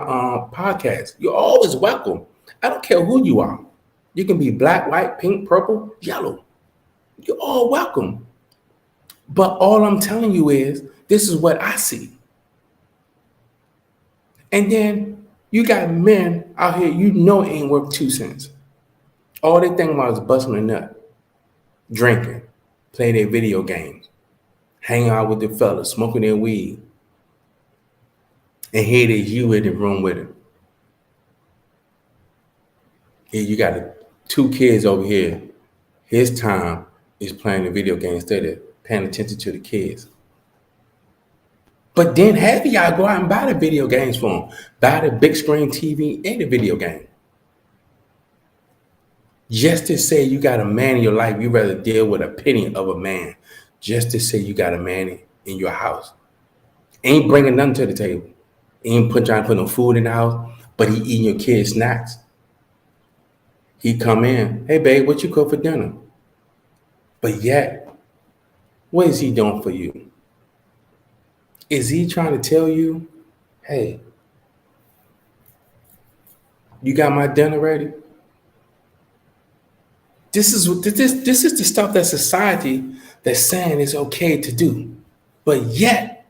[SPEAKER 1] podcast. You're always welcome. I don't care who you are. You can be black, white, pink, purple, yellow. You're all welcome. But all I'm telling you is, this is what I see. And then you got men out here you know ain't worth 2 cents. All they think about is busting a nut, drinking, playing their video games, hanging out with the fellas, smoking their weed. And here it is, you in the room with him. Here you got 2 kids over here. His time is playing the video game instead of paying attention to the kids. But then half of y'all go out and buy the video games for them. Buy the big screen TV and the video game. Just to say you got a man in your life, you rather deal with a penny of a man. Just to say you got a man in your house. Ain't bringing nothing to the table. Ain't trying to put no food in the house, but he eating your kids' snacks. He come in, hey babe, what you cook for dinner? But yet, what is he doing for you? Is he trying to tell you, hey, you got my dinner ready? This is the stuff that society that's saying is okay to do. But yet,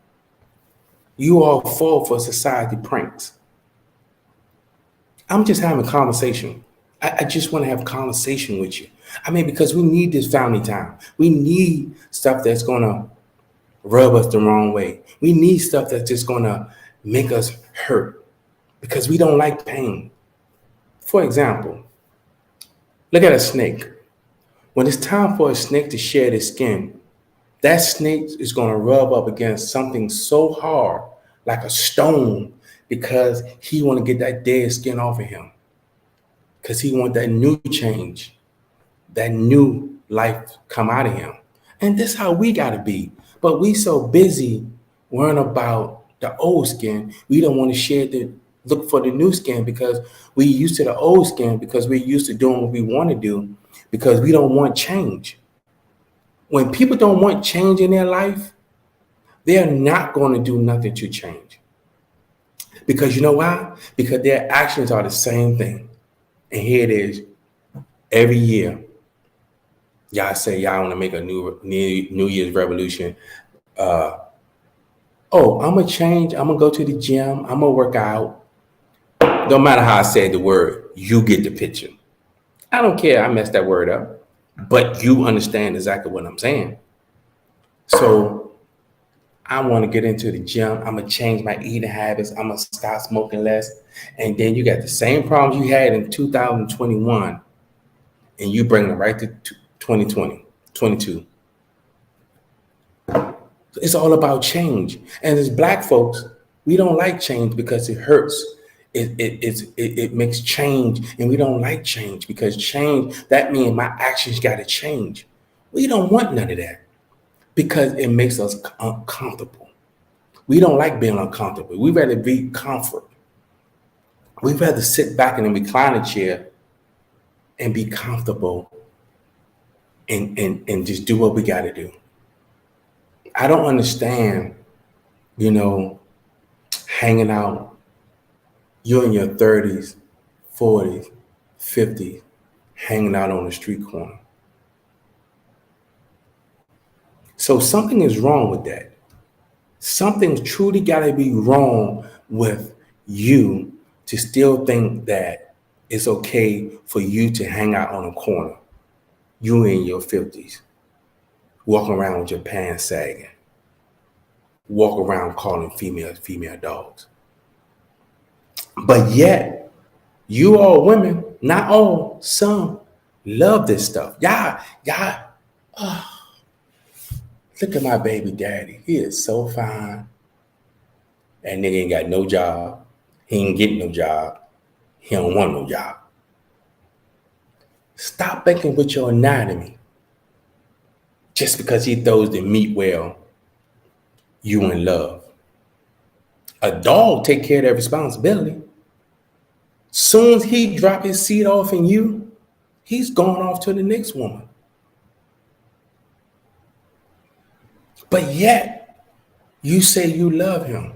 [SPEAKER 1] you all fall for society pranks. I'm just having a conversation. I just want to have a conversation with you. I mean, because we need this family time. We need stuff that's going to rub us the wrong way. We need stuff that's just going to make us hurt because we don't like pain. For example, look at a snake. When it's time for a snake to shed its skin, that snake is going to rub up against something so hard, like a stone, because he want to get that dead skin off of him. Because he want that new change, that new life come out of him. And this is how we got to be. But we so busy worrying about the old skin, we don't want to look for the new skin because we used to the old skin because we're used to doing what we want to do because we don't want change. When people don't want change in their life, they're not going to do nothing to change. Because you know why? Because their actions are the same thing. And here it is, every year, y'all say y'all want to make a New Year's revolution. I'm going to change. I'm going to go to the gym. I'm going to work out. No matter how I said the word, you get the picture. I don't care. I messed that word up. But you understand exactly what I'm saying. So I want to get into the gym. I'm gonna change my eating habits. I'm gonna stop smoking less. And then you got the same problems you had in 2021, and you bring them right to 2020, 22. It's all about change. And as Black folks, we don't like change because it hurts. It makes change, and we don't like change because change, that means my actions got to change. We don't want none of that because it makes us uncomfortable. We don't like being uncomfortable. We'd rather be comfort. We'd rather sit back in a recliner chair and be comfortable and just do what we got to do. I don't understand, hanging out. You're in your 30s, 40s, 50s, hanging out on the street corner. So something is wrong with that. Something's truly got to be wrong with you to still think that it's okay for you to hang out on a corner. You in your 50s, walking around with your pants sagging, walk around calling female dogs. But yet, you all women, not all, some love this stuff. Y'all, look at my baby daddy. He is so fine. That nigga ain't got no job. He ain't getting no job. He don't want no job. Stop thinking with your anatomy. Just because he throws the meat well, you in love. A dog take care of that responsibility. Soon as he drop his seed off in you, he's going off to the next woman. But yet, you say you love him.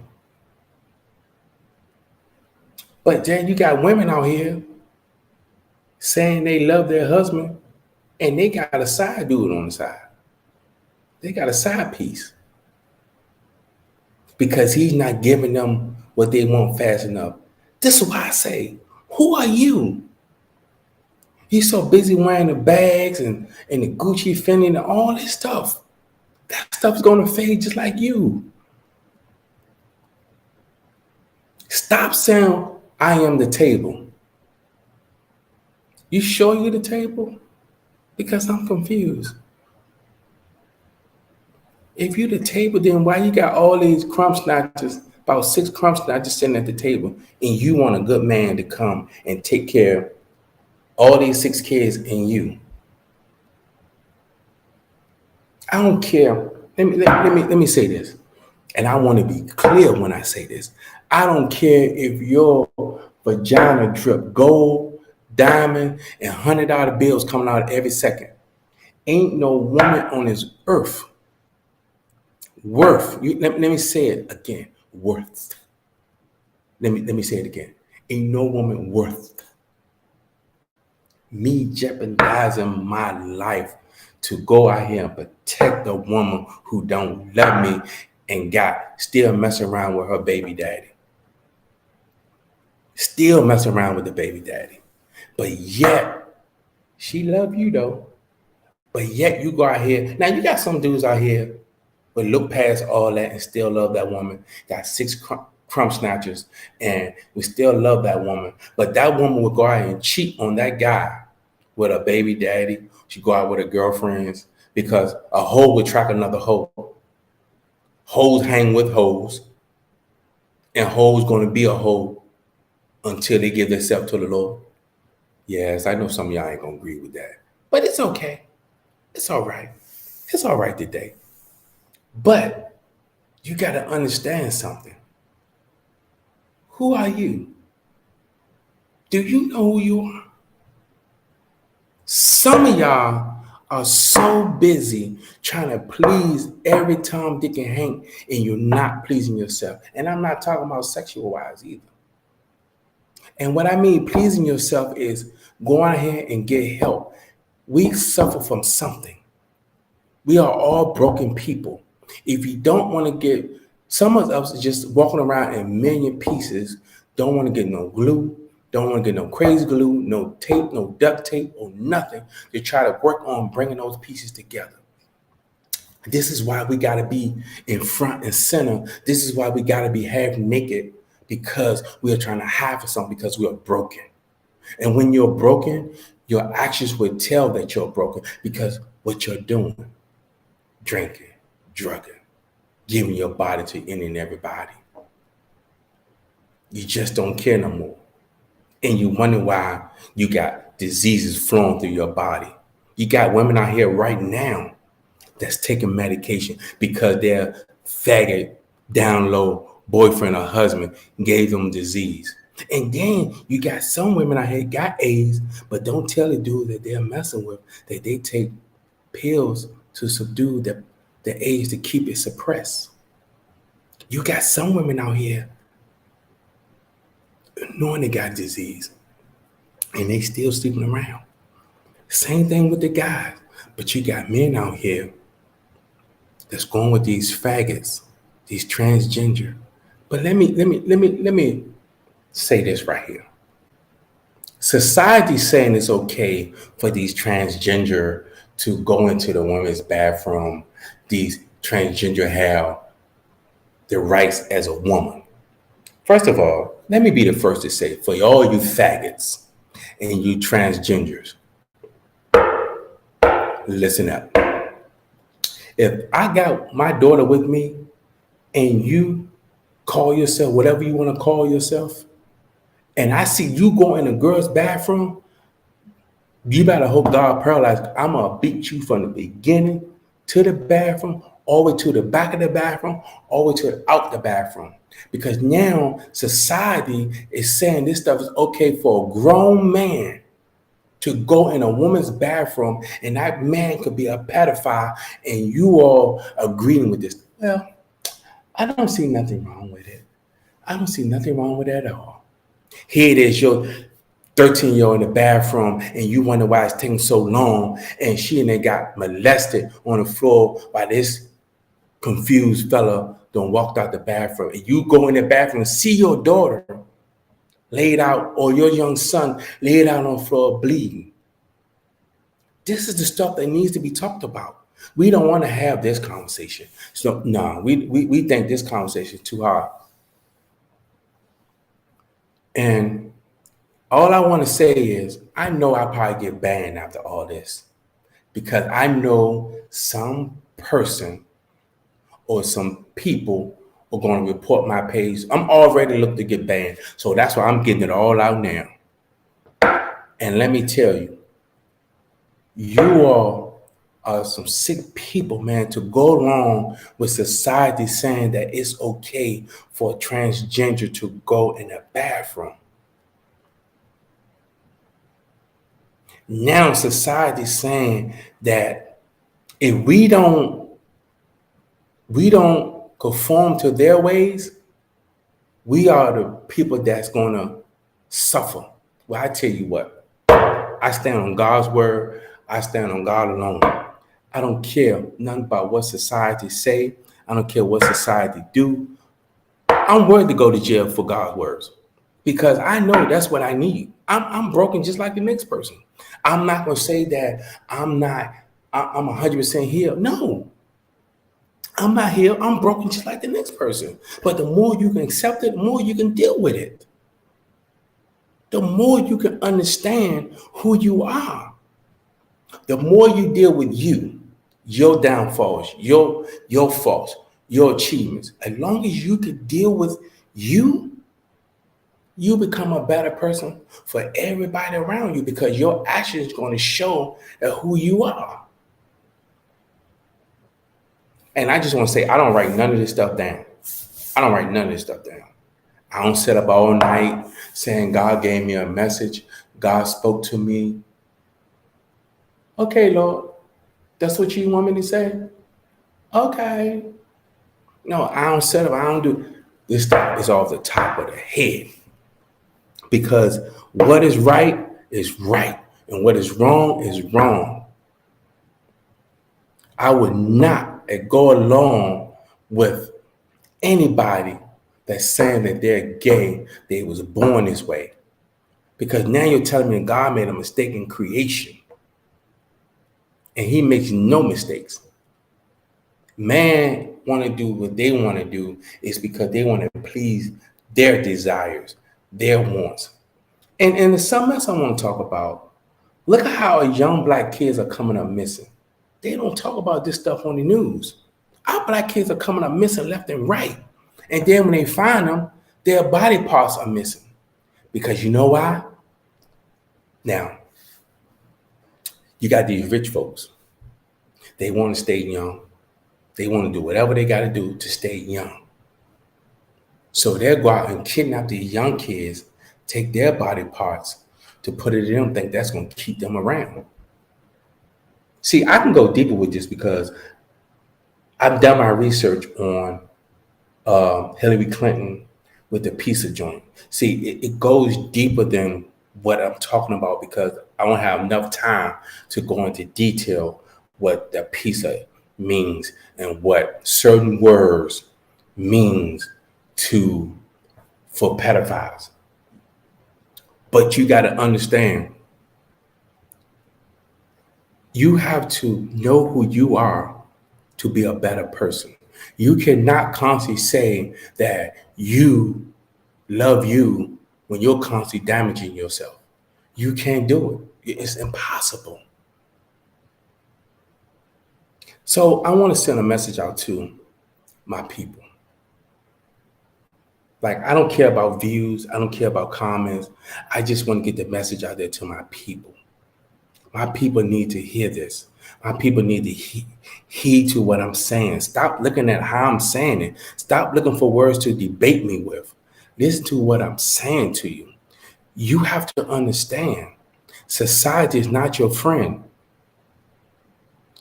[SPEAKER 1] But then you got women out here saying they love their husband, and they got a side dude on the side. They got a side piece. Because he's not giving them what they want fast enough. This is why I say, who are you? You're so busy wearing the bags and the Gucci, Fendi, and all this stuff. That stuff's gonna fade just like you. Stop saying, I am the table. You sure you're the table? Because I'm confused. If you're the table, then why you got all these crumb snatchers, about 6 crumb snatchers sitting at the table, and you want a good man to come and take care of all these 6 kids and you? I don't care. Let me say this, and I want to be clear when I say this. I don't care if your vagina drip gold, diamond, and $100 bills coming out every second. Ain't no woman on this earth worth. Let me say it again. Worth. Let me say it again. Ain't no woman worth me jeopardizing my life to go out here and protect a woman who don't love me and still messing around with her baby daddy. Still messing around with the baby daddy. But yet, she love you though. But yet you go out here. Now you got some dudes out here but look past all that and still love that woman. Got 6 crumb snatchers and we still love that woman. But that woman will go out and cheat on that guy with a baby daddy. She go out with her girlfriends because a hoe would track another hoe. Hoes hang with hoes. And hoes going to be a hoe until they give themselves to the Lord. Yes, I know some of y'all ain't going to agree with that. But it's okay. It's all right. It's all right today. But you got to understand something. Who are you? Do you know who you are? Some of y'all are so busy trying to please every Tom, Dick, and Hank, and you're not pleasing yourself. And I'm not talking about sexual wise either. And what I mean pleasing yourself is go out here and get help. We suffer from something. We are all broken people. If you don't want to get, some of us just walking around in million pieces, don't want to get no glue, Don't want to get no crazy glue, no tape, no duct tape, or nothing to try to work on bringing those pieces together. This is why we got to be in front and center. This is why we got to be half naked, because we are trying to hide for something, because we are broken. And when you're broken, your actions will tell that you're broken, because what you're doing, drinking, drugging, giving your body to any and everybody. You just don't care no more. And you wonder why you got diseases flowing through your body. You got women out here right now that's taking medication because their faggot, down low boyfriend or husband gave them disease. And then you got some women out here got AIDS, but don't tell the dude that they're messing with that they take pills to subdue the AIDS to keep it suppressed. You got some women out here knowing they got disease and they still sleeping around. Same thing with the guys, but you got men out here that's going with these faggots, these transgender. But let me say this right here. Society's saying it's okay for these transgender to go into the women's bathroom. These transgender have the rights as a woman. First of all, let me be the first to say, for all you faggots and you transgenders, listen up. If I got my daughter with me and you call yourself whatever you want to call yourself, and I see you go in a girl's bathroom, you better hope God paralyzed. I'm going to beat you from the beginning to the bathroom, all the way to the back of the bathroom, all the way to out the bathroom. Because now society is saying this stuff is okay for a grown man to go in a woman's bathroom, and that man could be a pedophile, and you all agreeing with this. Well, I don't see nothing wrong with it. I don't see nothing wrong with it at all. Here it is, your 13-year-old in the bathroom, and you wonder why it's taking so long, and she and they got molested on the floor by this confused fella done walked out the bathroom. And you go in the bathroom and see your daughter laid out, or your young son laid out on the floor bleeding. This is the stuff that needs to be talked about. We don't want to have this conversation. So no, we think this conversation is too hard. And all I want to say is, I know I'll probably get banned after all this, because I know some person or some people are going to report my page. I'm already looking to get banned. So that's why I'm getting it all out now. And let me tell you, you all are some sick people, man, to go along with society saying that it's okay for a transgender to go in the bathroom. Now society's saying that if we don't conform to their ways, we are the people that's going to suffer. Well, I tell you what, I stand on God's word. I stand on God alone. I don't care nothing about what society say. I don't care what society do. I'm worthy to go to jail for God's words, because I know that's what I need. I'm broken just like the next person. I'm not going to say that I'm 100% healed. No, I'm not healed. I'm broken just like the next person. But the more you can accept it, the more you can deal with it. The more you can understand who you are. The more you deal with you, your downfalls, your faults, your achievements. As long as you can deal with you become a better person for everybody around you, because your action is going to show who you are. And I just want to say, I don't write none of this stuff down. I don't sit up all night saying God gave me a message. God spoke to me. Okay, Lord, that's what you want me to say? Okay. No, I don't sit up. I don't do this stuff. Is off the top of the head. Because what is right is right, and what is wrong is wrong. I would not go along with anybody that's saying that they're gay, they was born this way. Because now you're telling me God made a mistake in creation, and he makes no mistakes. Man want to do what they want to do is because they want to please their desires, their wants. And there's something else I want to talk about. Look at how young black kids are coming up missing. They don't talk about this stuff on the news. Our black kids are coming up missing left and right. And then when they find them, their body parts are missing. Because you know why? Now, you got these rich folks. They want to stay young. They want to do whatever they got to do to stay young. So they'll go out and kidnap these young kids, take their body parts to put it in them, think that's going to keep them around. See, I can go deeper with this because I've done my research on Hillary Clinton with the pizza joint. See, it goes deeper than what I'm talking about because I don't have enough time to go into detail what the pizza means and what certain words means for pedophiles. But you got to understand, you have to know who you are to be a better person. You cannot constantly say that you love you when you're constantly damaging yourself. You can't do it. It's impossible. So I want to send a message out to my people. Like, I don't care about views. I don't care about comments. I just want to get the message out there to my people. My people need to hear this. My people need to heed to what I'm saying. Stop looking at how I'm saying it. Stop looking for words to debate me with. Listen to what I'm saying to you. You have to understand, society is not your friend.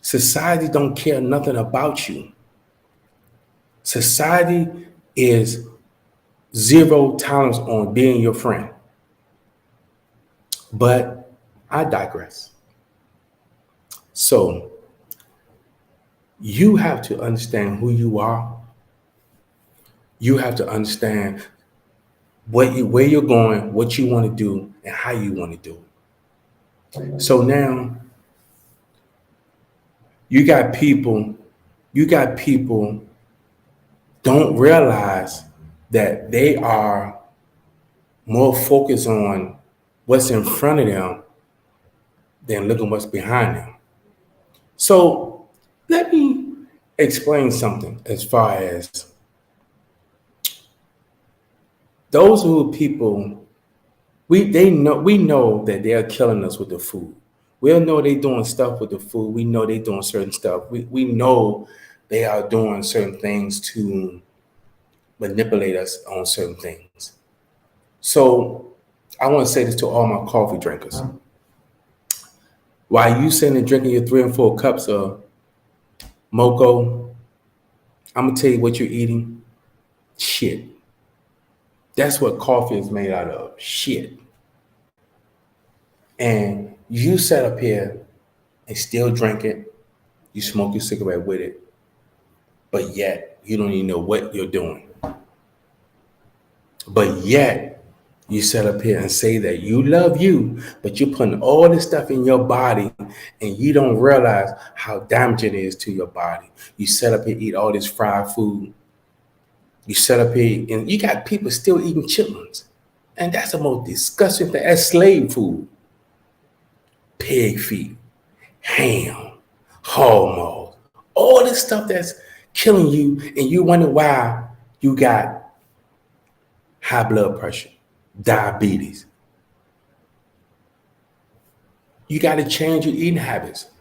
[SPEAKER 1] Society don't care nothing about you. Society is zero tolerance on being your friend. But I digress. So you have to understand who you are. You have to understand where you're going, what you want to do, and how you want to do it. So now you got people don't realize that they are more focused on what's in front of them than looking what's behind them. So let me explain something as far as those who people, we know that they are killing us with the food. We know they're doing stuff with the food. We know they're doing certain stuff. We know they are doing certain things to manipulate us on certain things. So I want to say this to all my coffee drinkers. While you sitting and drinking your 3 and 4 cups of mocha, I'm going to tell you what you're eating. Shit. That's what coffee is made out of. Shit. And you sit up here and still drink it. You smoke your cigarette with it. But yet, you don't even know what you're doing. But yet, you sit up here and say that you love you, but you're putting all this stuff in your body and you don't realize how damaging it is to your body. You sit up here, eat all this fried food. You sit up here and you got people still eating chitlins. And that's the most disgusting thing. That's slave food. Pig feet, ham, hormones, all this stuff that's killing you, and you wonder why you got high blood pressure, diabetes. You got to change your eating habits.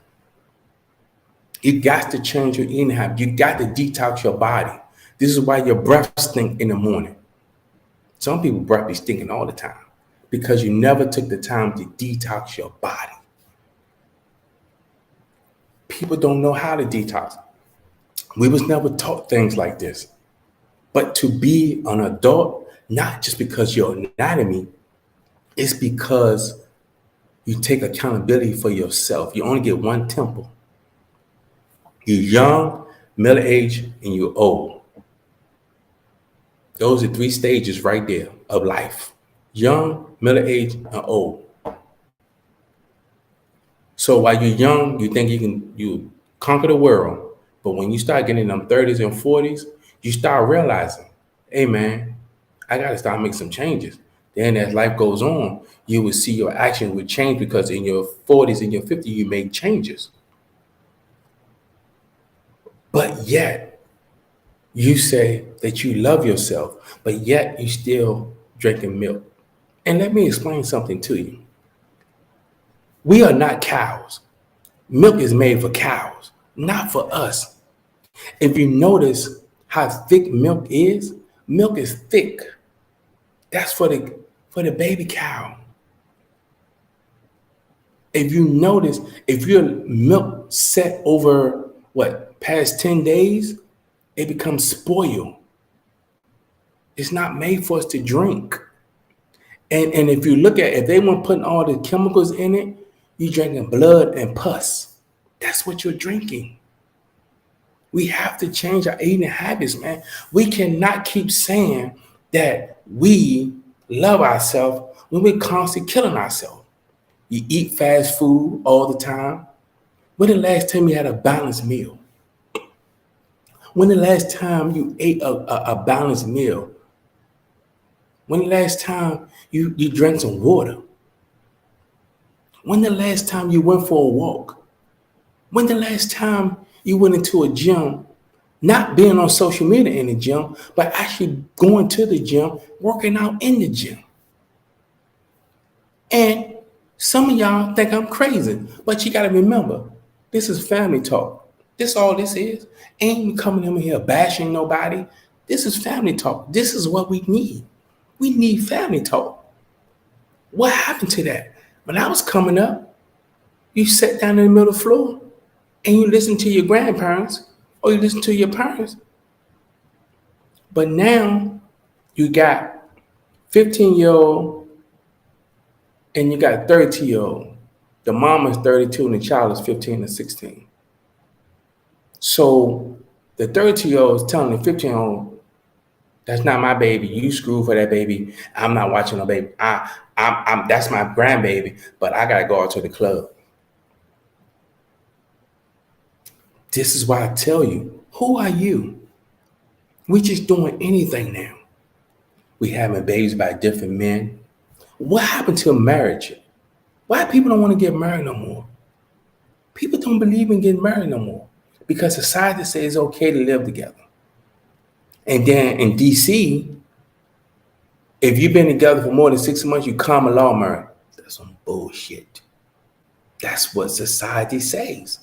[SPEAKER 1] You got to change your eating habits. You got to detox your body. This is why your breath stink in the morning. Some people breath be stinking all the time because you never took the time to detox your body. People don't know how to detox. We was never taught things like this. But to be an adult, not just because your anatomy, it's because you take accountability for yourself. You only get one temple. You're young, middle-aged, and you're old. Those are 3 stages right there of life. young, middle-aged, and old. So while you're young, you think you conquer the world. But when you start getting in them 30s and 40s, you start realizing, hey man, I gotta start making some changes. Then as life goes on, you will see your actions will change because in your 40s and your 50s, you made changes. But yet you say that you love yourself, but yet you still drinking milk. And let me explain something to you. We are not cows. Milk is made for cows, not for us. If you notice how thick milk is thick. That's for the baby cow. If you notice, if your milk set over past 10 days, it becomes spoiled. It's not made for us to drink. And if you look at if they weren't putting all the chemicals in it, you're drinking blood and pus. That's what you're drinking. We have to change our eating habits, man. We cannot keep saying that we love ourselves when we're constantly killing ourselves. You eat fast food all the time. When the last time you had a balanced meal? When the last time you ate a balanced meal? When the last time you drank some water? When the last time you went for a walk? When the last time you went into a gym, not being on social media in the gym, but actually going to the gym, working out in the gym? And some of y'all think I'm crazy, but you got to remember, this is family talk. This all this is. Ain't we coming in here bashing nobody. This is family talk. This is what we need. We need family talk. What happened to that? When I was coming up, you sat down in the middle of the floor and you listen to your grandparents or you listen to your parents. But now you got 15-year-old and you got 30-year-old. The mom is 32 and the child is 15 and 16. So the 30-year-old is telling the 15-year-old, that's not my baby. You screw for that baby. I'm not watching no baby. I'm that's my grandbaby, but I gotta go out to the club. This is why I tell you, who are you? We just doing anything now. We having babies by different men. What happened to marriage? Why people don't want to get married no more? People don't believe in getting married no more because society says it's okay to live together. And then in DC, if you've been together for more than 6 months, you common law married. That's some bullshit. That's what society says.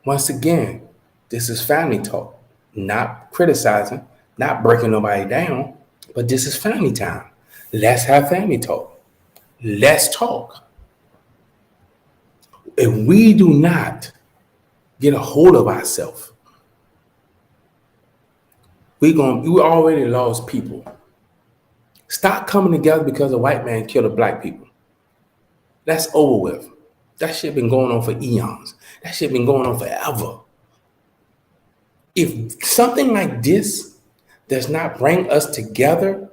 [SPEAKER 1] Once again, this is family talk, not criticizing, not breaking nobody down, but this is family time. Let's have family talk. Let's talk. If we do not get a hold of ourselves, we already lost people. Stop coming together because a white man killed a black people. That's over with. That shit been going on for eons. That shit been going on forever. If something like this does not bring us together,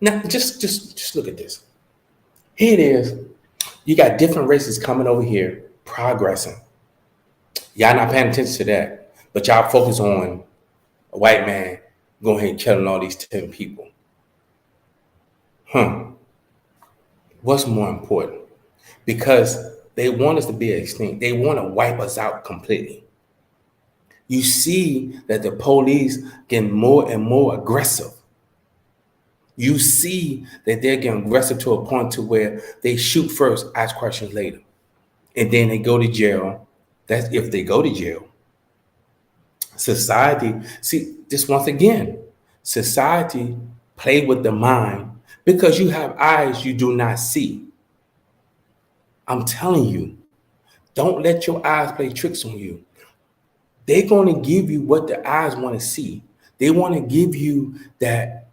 [SPEAKER 1] now just look at this. Here it is. You got different races coming over here, progressing. Y'all not paying attention to that, but y'all focus on a white man going ahead and killing all these 10 people. What's more important? Because they want us to be extinct. They want to wipe us out completely. You see that the police getting more and more aggressive. You see that they're getting aggressive to a point to where they shoot first, ask questions later. And then they go to jail. That's if they go to jail. Society, see, this once again, society play with the mind because you have eyes you do not see. I'm telling you, don't let your eyes play tricks on you. They're going to give you what the eyes want to see. They want to give you that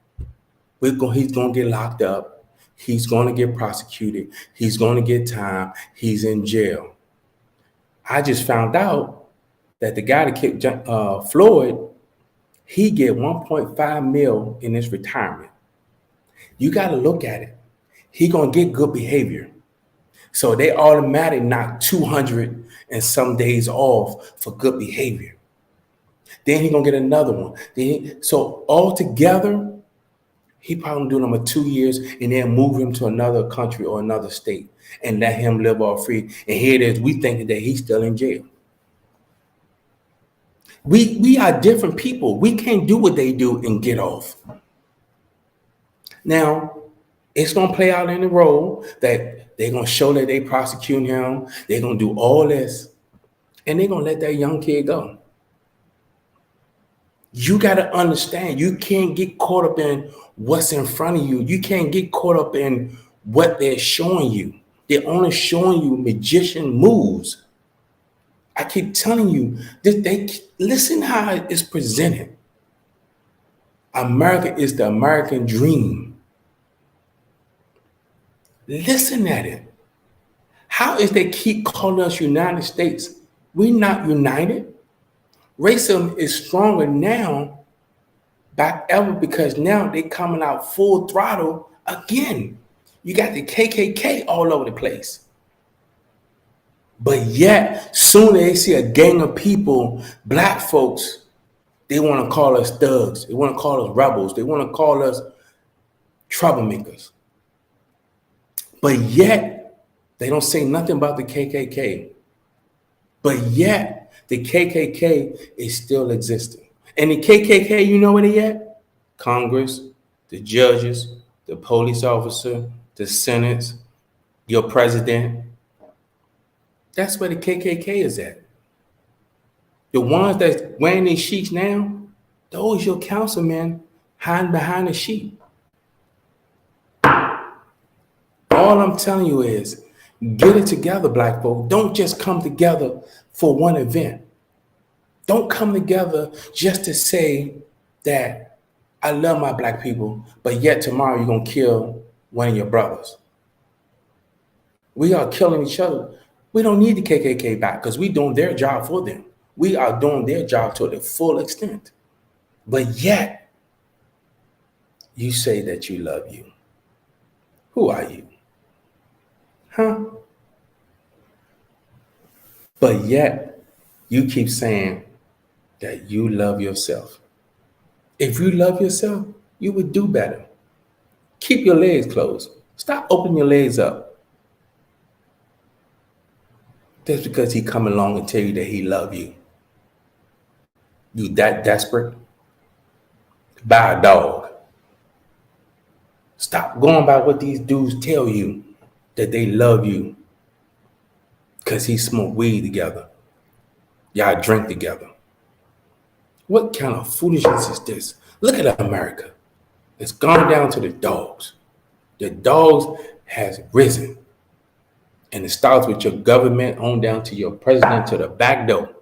[SPEAKER 1] he's going to get locked up. He's going to get prosecuted. He's going to get time. He's in jail. I just found out that the guy that kicked Floyd, he get 1.5 mil in his retirement. You got to look at it. He going to get good behavior. So they automatically knock 200 and some days off for good behavior. Then he going to get another one. So altogether, he probably do them for 2 years and then move him to another country or another state and let him live all free. And here it is, we thinking that he's still in jail. We are different people. We can't do what they do and get off. Now, it's going to play out in the role that they're going to show that they prosecute him. They're going to do all this. And they're going to let that young kid go. You got to understand, you can't get caught up in what's in front of you. You can't get caught up in what they're showing you. They're only showing you magician moves. I keep telling you, listen how it's presented. America is the American dream. Listen at it. How is they keep calling us United States? We're not united. Racism is stronger now back ever because now they coming out full throttle again. You got the KKK all over the place. But yet, soon as they see a gang of people, black folks, they want to call us thugs. They want to call us rebels. They want to call us troublemakers. But yet, they don't say nothing about the KKK. But yet, the KKK is still existing. And the KKK, you know where they at? Congress, the judges, the police officer, the Senate, your president. That's where the KKK is at. The ones that's wearing these sheets now, those your councilmen hiding behind the sheet. All I'm telling you is, get it together, black folk. Don't just come together for one event. Don't come together just to say that I love my black people, but yet tomorrow you're going to kill one of your brothers. We are killing each other. We don't need the KKK back because we're doing their job for them. We are doing their job to the full extent. But yet, you say that you love you. Who are you? Huh? But yet, you keep saying that you love yourself. If you love yourself, you would do better. Keep your legs closed. Stop opening your legs up. That's because he come along and tell you that he love you. You that desperate? Buy a dog. Stop going by what these dudes tell you that they love you because he smoke weed together. Y'all drink together. What kind of foolishness is this? Look at America. It's gone down to the dogs. The dogs has risen. And it starts with your government on down to your president to the back door.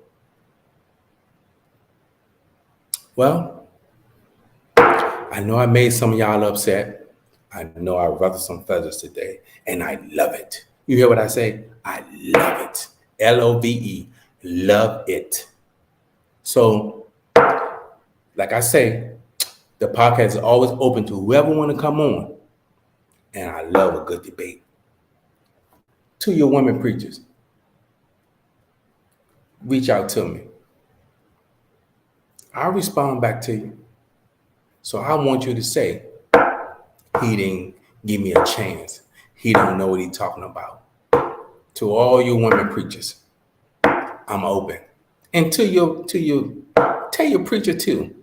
[SPEAKER 1] Well, I know I made some of y'all upset. I know I ruffled some feathers today, and I love it. You hear what I say? I love it. Love, love it. So, like I say, the podcast is always open to whoever want to come on, and I love a good debate. To your women preachers, reach out to me. I'll respond back to you. So I want you to say, he didn't give me a chance. He don't know what he's talking about. To all you women preachers, I'm open. And tell your preacher too.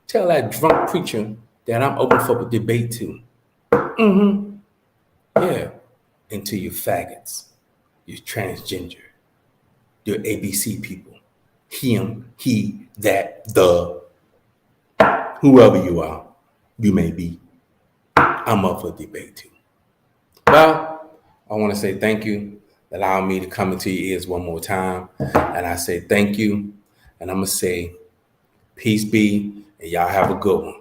[SPEAKER 1] Tell that drunk preacher that I'm open for a debate too. Yeah. And to your faggots, your transgender, your ABC people, him, he, that, the, whoever you are, you may be. I'm up for debate too. Well, I want to say thank you. Allow me to come into your ears one more time. And I say thank you. And I'm going to say peace be, and y'all have a good one.